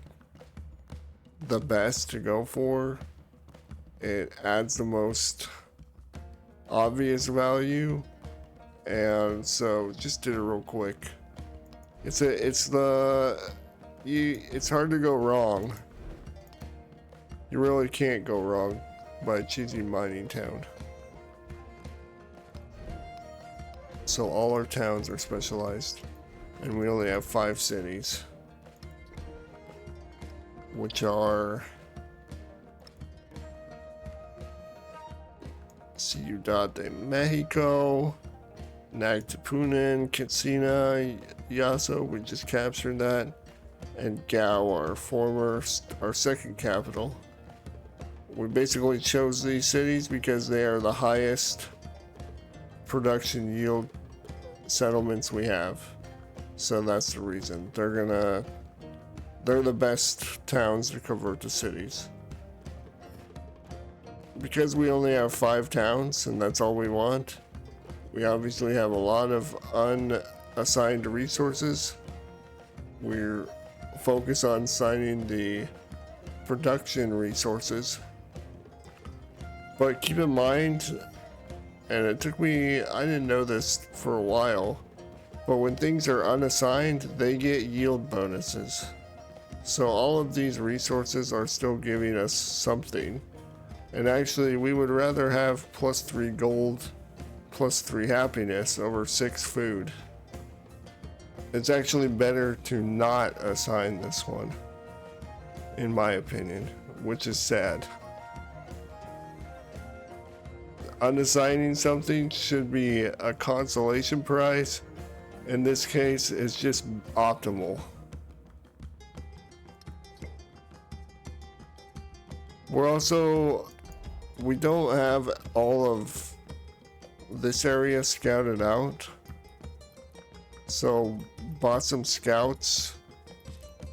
the best to go for. It adds the most obvious value, and so just did it real quick. It's hard to go wrong. You really can't go wrong by choosing mining town. So all our towns are specialized, and we only have 5 cities, which are Ciudad de Mexico, Nagtipunan, Katsina, Yaso, we just captured that, and Gao, our second capital. We basically chose these cities because they are the highest production yield settlements we have. So that's the reason. They're the best towns to convert to cities. Because we only have 5 towns and that's all we want, we obviously have a lot of unassigned resources. We're focused on signing the production resources. But keep in mind, and it took me, I didn't know this for a while, but when things are unassigned, they get yield bonuses. So all of these resources are still giving us something. And actually, we would rather have +3 gold, +3 happiness over 6 food. It's actually better to not assign this one, in my opinion, which is sad. Unassigning something should be a consolation prize. In this case, it's just optimal. We don't have all of this area scouted out. So bought some scouts.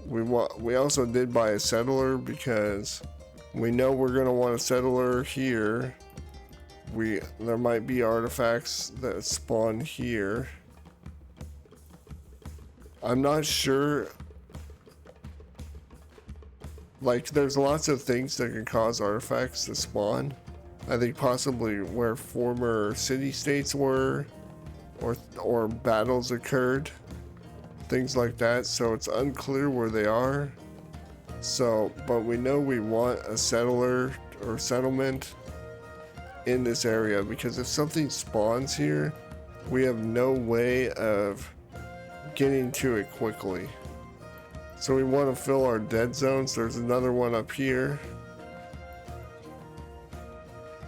We also did buy a settler because we know we're gonna want a settler here. There might be artifacts that spawn here. I'm not sure. Like, there's lots of things that can cause artifacts to spawn. I think possibly where former city-states were, or battles occurred, things like that. So it's unclear where they are. So, but we know we want a settler or settlement in this area, because if something spawns here, we have no way of getting to it quickly. So we want to fill our dead zones. There's another one up here.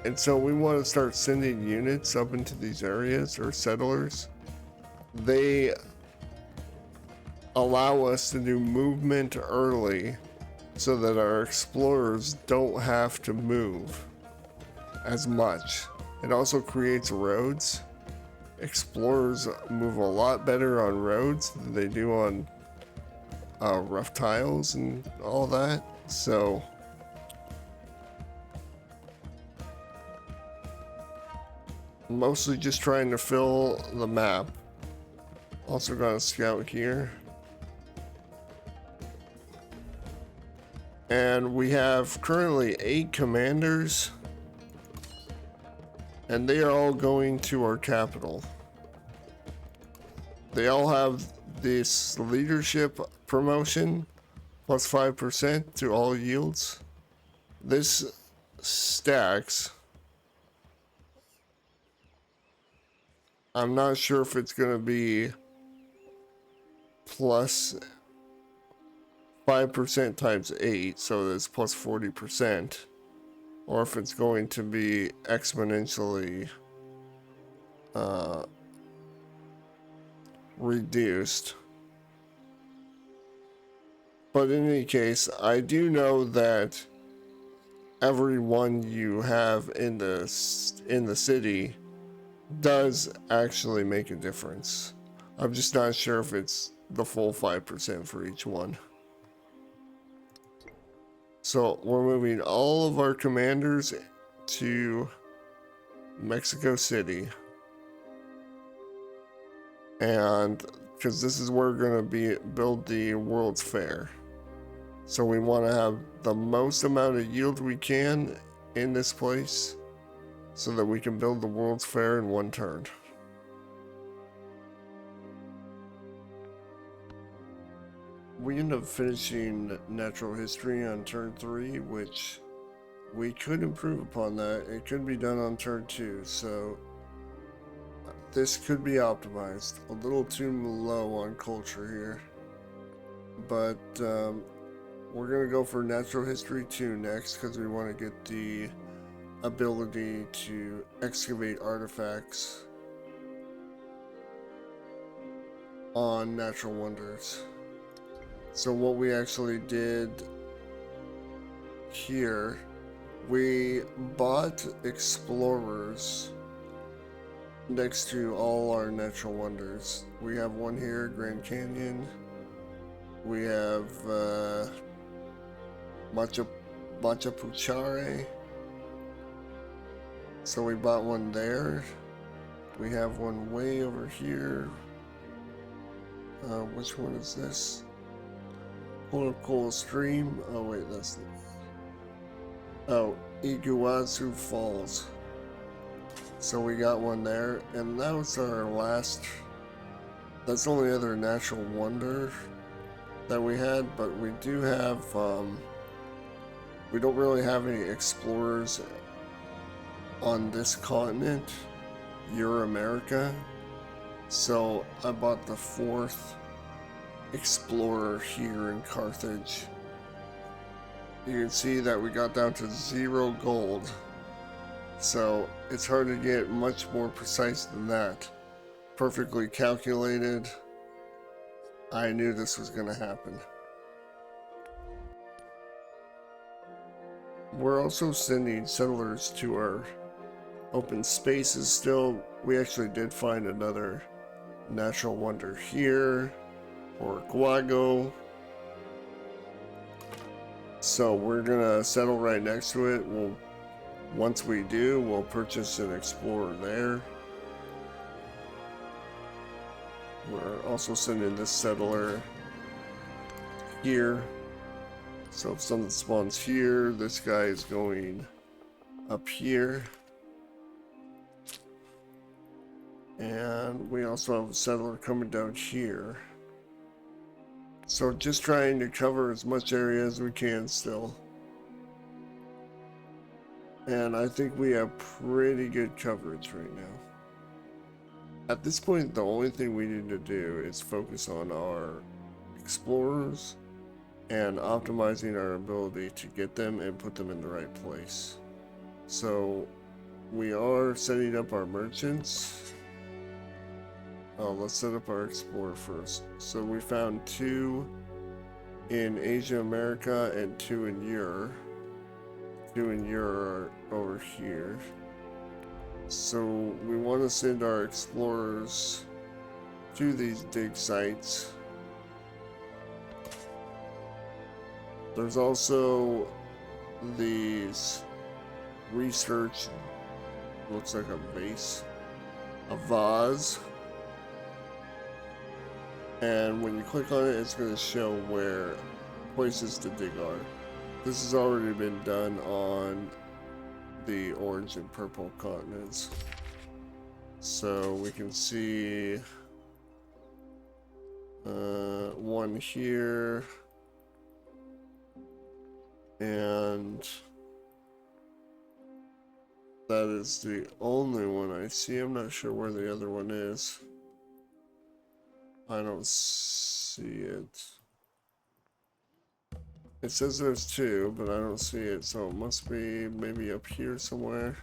And so we want to start sending units up into these areas, or settlers. They allow us to do movement early so that our explorers don't have to move as much. It also creates roads. Explorers move a lot better on roads than they do on rough tiles and all that. So mostly just trying to fill the map. Also got a scout here. And we have currently 8 commanders, and they are all going to our capital. They all have this leadership promotion, plus 5% to all yields. This stacks. I'm not sure if it's going to be plus 5% times 8, so that's plus 40%, or if it's going to be exponentially reduced. But in any case, I do know that every one you have in the city does actually make a difference. I'm just not sure if it's the full 5% for each one. So we're moving all of our commanders to Mexico City. And because this is where we're going to build the World's Fair. So we want to have the most amount of yield we can in this place so that we can build the World's Fair in one turn. We end up finishing natural history on turn 3, which we could improve upon that. It could be done on turn 2, so this could be optimized. A little too low on culture here, but we're gonna go for natural history 2 next, because we want to get the ability to excavate artifacts on natural wonders. So what we actually did here, we bought explorers next to all our natural wonders. We have one here, Grand Canyon. We have Machapuchare. So we bought one there. We have one way over here. Which one is this? Cool Stream. Oh wait, that's Iguazu Falls. So we got one there, and that was our last. That's the only other natural wonder that we had, but we do have, we don't really have any explorers on this continent, Euro-America. So I bought the 4th explorer here in Carthage. You can see that we got down to 0 gold. So it's hard to get much more precise than that. Perfectly calculated. I knew this was going to happen. We're also sending settlers to our open spaces still. We actually did find another natural wonder here, or Guago. So we're gonna settle right next to it. Once we do, we'll purchase an explorer there. We're also sending this settler here. So if something spawns here, this guy is going up here. And we also have a settler coming down here. So just trying to cover as much area as we can still. And I think we have pretty good coverage right now. At this point, the only thing we need to do is focus on our explorers and optimizing our ability to get them and put them in the right place. So we are setting up our merchants. Let's set up our explorer first. So we found 2 in Asia America and 2 in Europe. 2 in Europe are over here. So we want to send our explorers to these dig sites. There's also these research, looks like a base, a vase. And when you click on it, it's going to show where places to dig are. This has already been done on the orange and purple continents. So we can see one here, and that is the only one I see. I'm not sure where the other one is. I don't see it. It says there's 2, but I don't see it, so it must be maybe up here somewhere.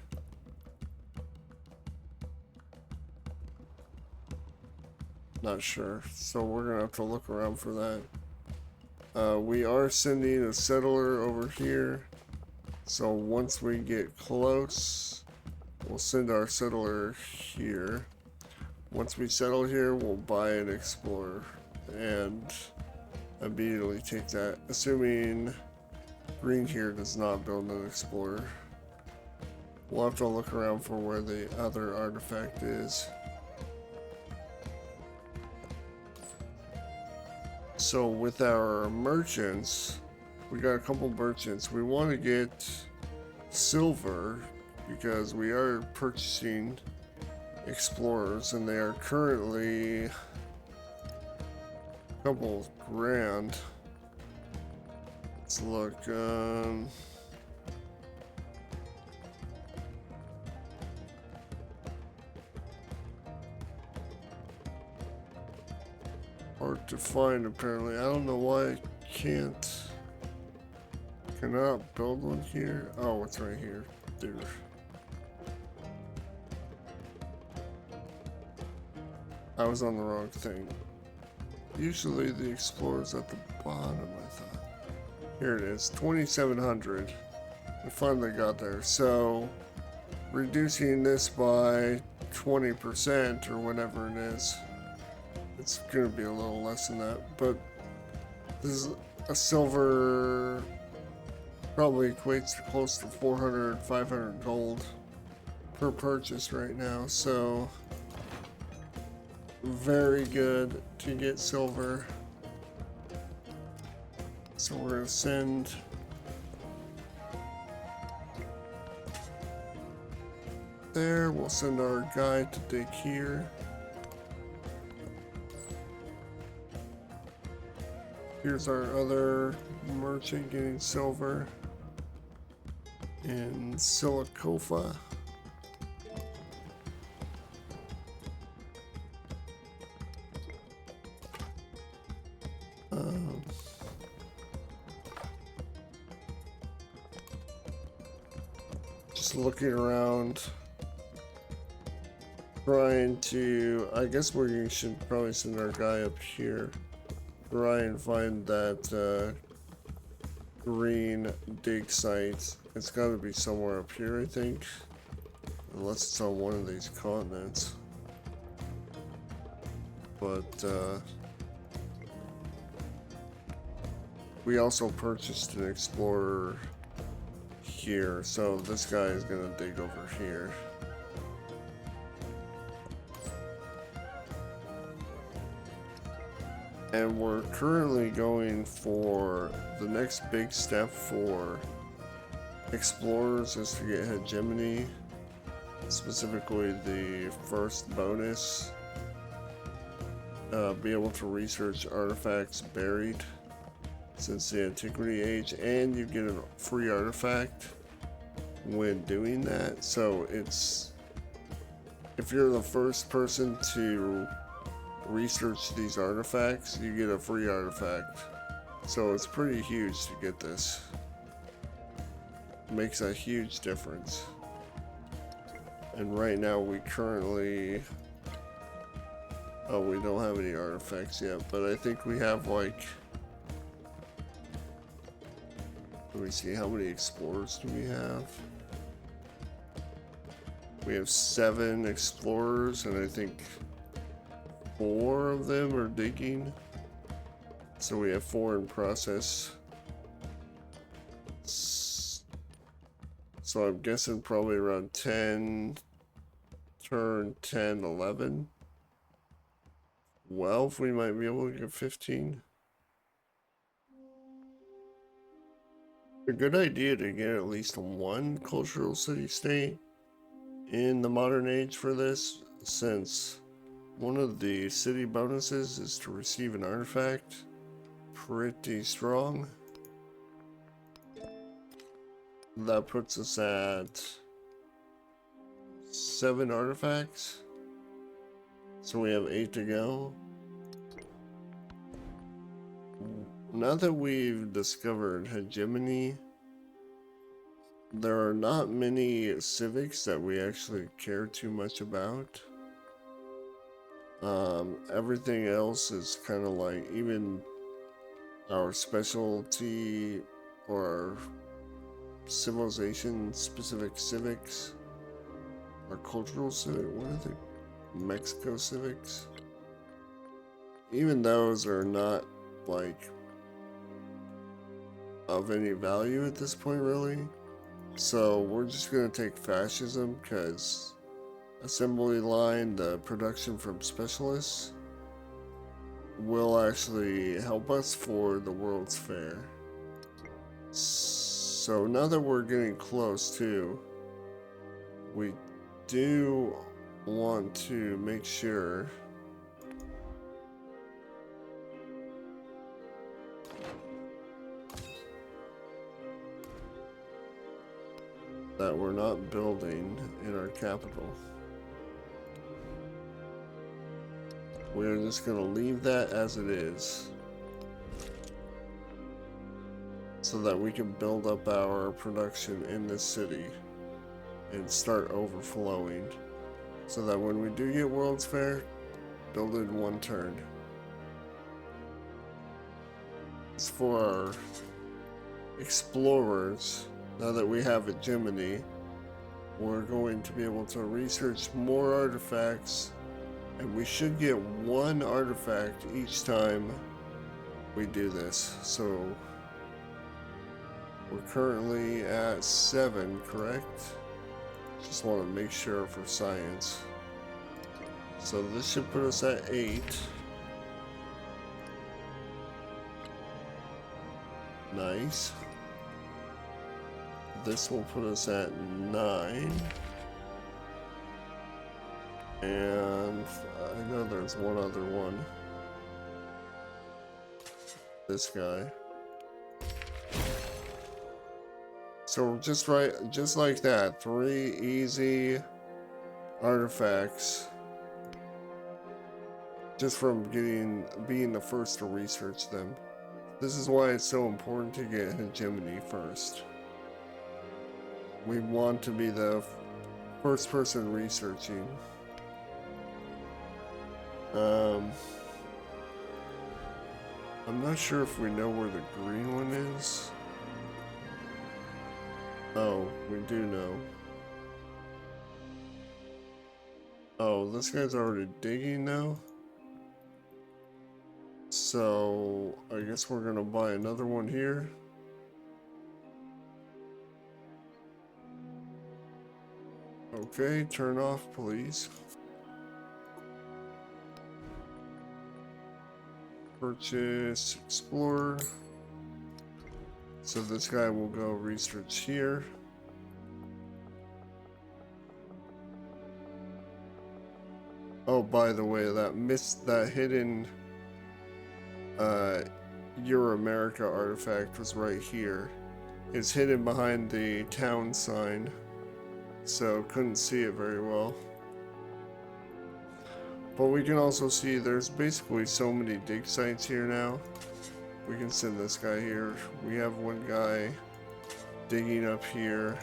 Not sure, so we're gonna have to look around for that. We are sending a settler over here, so once we get close, we'll send our settler here. Once we settle here, we'll buy an explorer and immediately take that, assuming green here does not build an explorer. We'll have to look around for where the other artifact is. So with our merchants, we got a couple merchants. We want to get silver because we are purchasing explorers, and they are currently a couple grand. Let's look. Hard to find apparently. I don't know why I cannot build one here. Oh, it's right here, dude. I was on the wrong thing. Usually the explorer's at the bottom, I thought. Here it is, 2,700. We finally got there. So reducing this by 20% or whatever it is, it's gonna be a little less than that. But this is a silver, probably equates to close to 400, 500 gold per purchase right now. So very good to get silver. So we're gonna send there. We'll send our guy to dig here. Here's our other merchant getting silver in Silicofa. Just looking around, trying to, I guess we should probably send our guy up here, try and find that green dig site. It's got to be somewhere up here, I think, unless it's on one of these continents. But we also purchased an explorer here, so this guy is gonna dig over here. And we're currently going for the next big step for explorers is to get hegemony, specifically the first bonus. Be able to research artifacts buried since the Antiquity Age, and you get a free artifact when doing that. So it's, if you're the first person to research these artifacts, you get a free artifact. So it's pretty huge to get this. It makes a huge difference. And right now we currently, oh, we don't have any artifacts yet, but I think we have like, let me see, how many explorers do we have? We have 7 explorers, and I think 4 of them are digging. So we have 4 in process. So I'm guessing probably around 10, turn 10, 11. 12, we might be able to get 15. A good idea to get at least one cultural city-state in the modern age for this, since one of the city bonuses is to receive an artifact. Pretty strong. That puts us at 7 artifacts. So we have 8 to go. Now that we've discovered hegemony, there are not many civics that we actually care too much about. Everything else is kind of like, even our specialty or civilization specific civics, our cultural civic, what are they? Mexico civics. Even those are not like of any value at this point, really. So we're just gonna take fascism, because assembly line, the production from specialists, will actually help us for the World's Fair. So now that we're getting close to, we do want to make sure that we're not building in our capital. We're just going to leave that as it is, so that we can build up our production in this city and start overflowing, so that when we do get World's Fair, build it in one turn. As for our explorers, now that we have hegemony, we're going to be able to research more artifacts, and we should get 1 artifact each time we do this. So we're currently at 7, correct? Just want to make sure for science. So this should put us at 8. Nice. This will put us at 9. And I know there's one other one. this guy. So just like that, 3 easy artifacts just from being the first to research them. This is why it's so important to get Hegemony first. We want to be the first person researching. I'm not sure if we know where the green one is. Oh, we do know. Oh, this guy's already digging now? So, I guess we're gonna buy another one here. Okay, turn off, please. Purchase Explorer. So this guy will go research here. Oh, by the way, that hidden Euro America artifact was right here. It's hidden behind the town sign, so couldn't see it very well. But we can also see there's basically so many dig sites here now. We can send this guy here. We have one guy digging up here.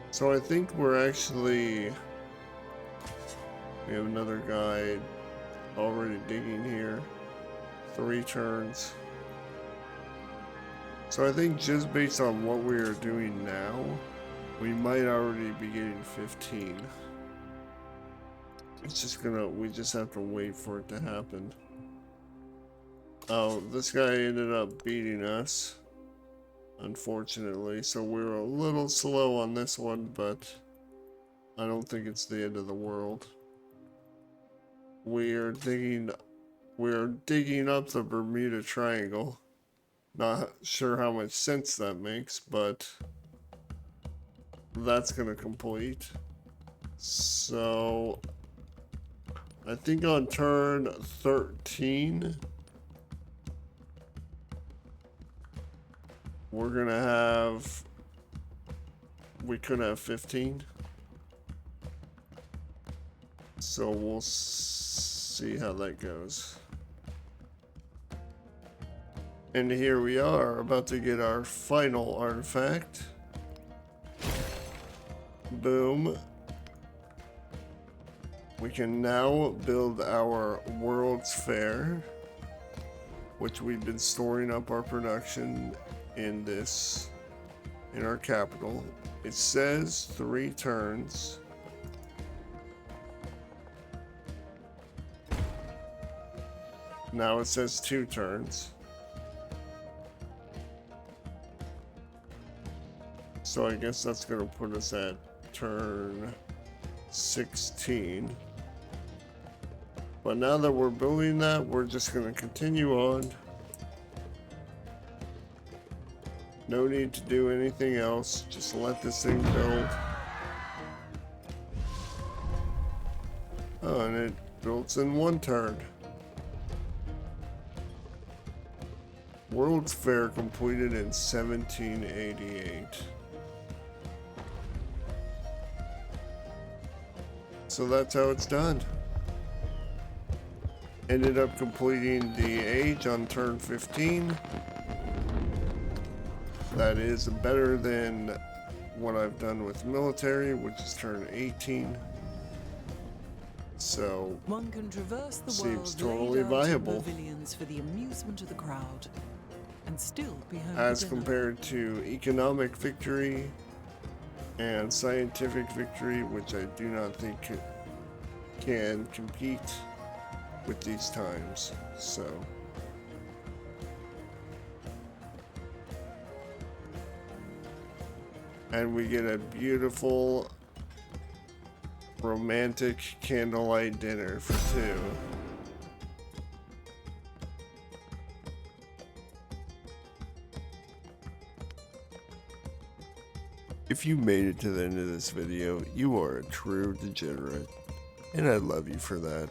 So I think we're actually... We have another guy already digging here. 3 turns. So I think just based on what we are doing now, we might already be getting 15. It's just we just have to wait for it to happen. Oh, this guy ended up beating us, unfortunately, so we're a little slow on this one, but I don't think it's the end of the world. We're digging up the Bermuda Triangle. Not sure how much sense that makes, but that's gonna complete. So I think on turn 13 we're gonna have, we could have 15. So we'll see how that goes. And here we are, about to get our final artifact. Boom. We can now build our World's Fair, which we've been storing up our production in our capital. It says 3 turns. Now it says 2 turns. So I guess that's gonna put us at turn 16. But now that we're building that, we're just gonna continue on. No need to do anything else, just let this thing build. Oh, and it builds in 1 turn. World's Fair completed in 1788. So that's how it's done. Ended up completing the age on turn 15. That is better than what I've done with military, which is turn 18. So one can traverse the seems world totally viable pavilions for the amusement of the crowd, and still be home as compared to economic victory and scientific victory, which I do not think can compete with these times. So and we get a beautiful romantic candlelight dinner for 2. If you made it to the end of this video, you are a true degenerate, and I love you for that.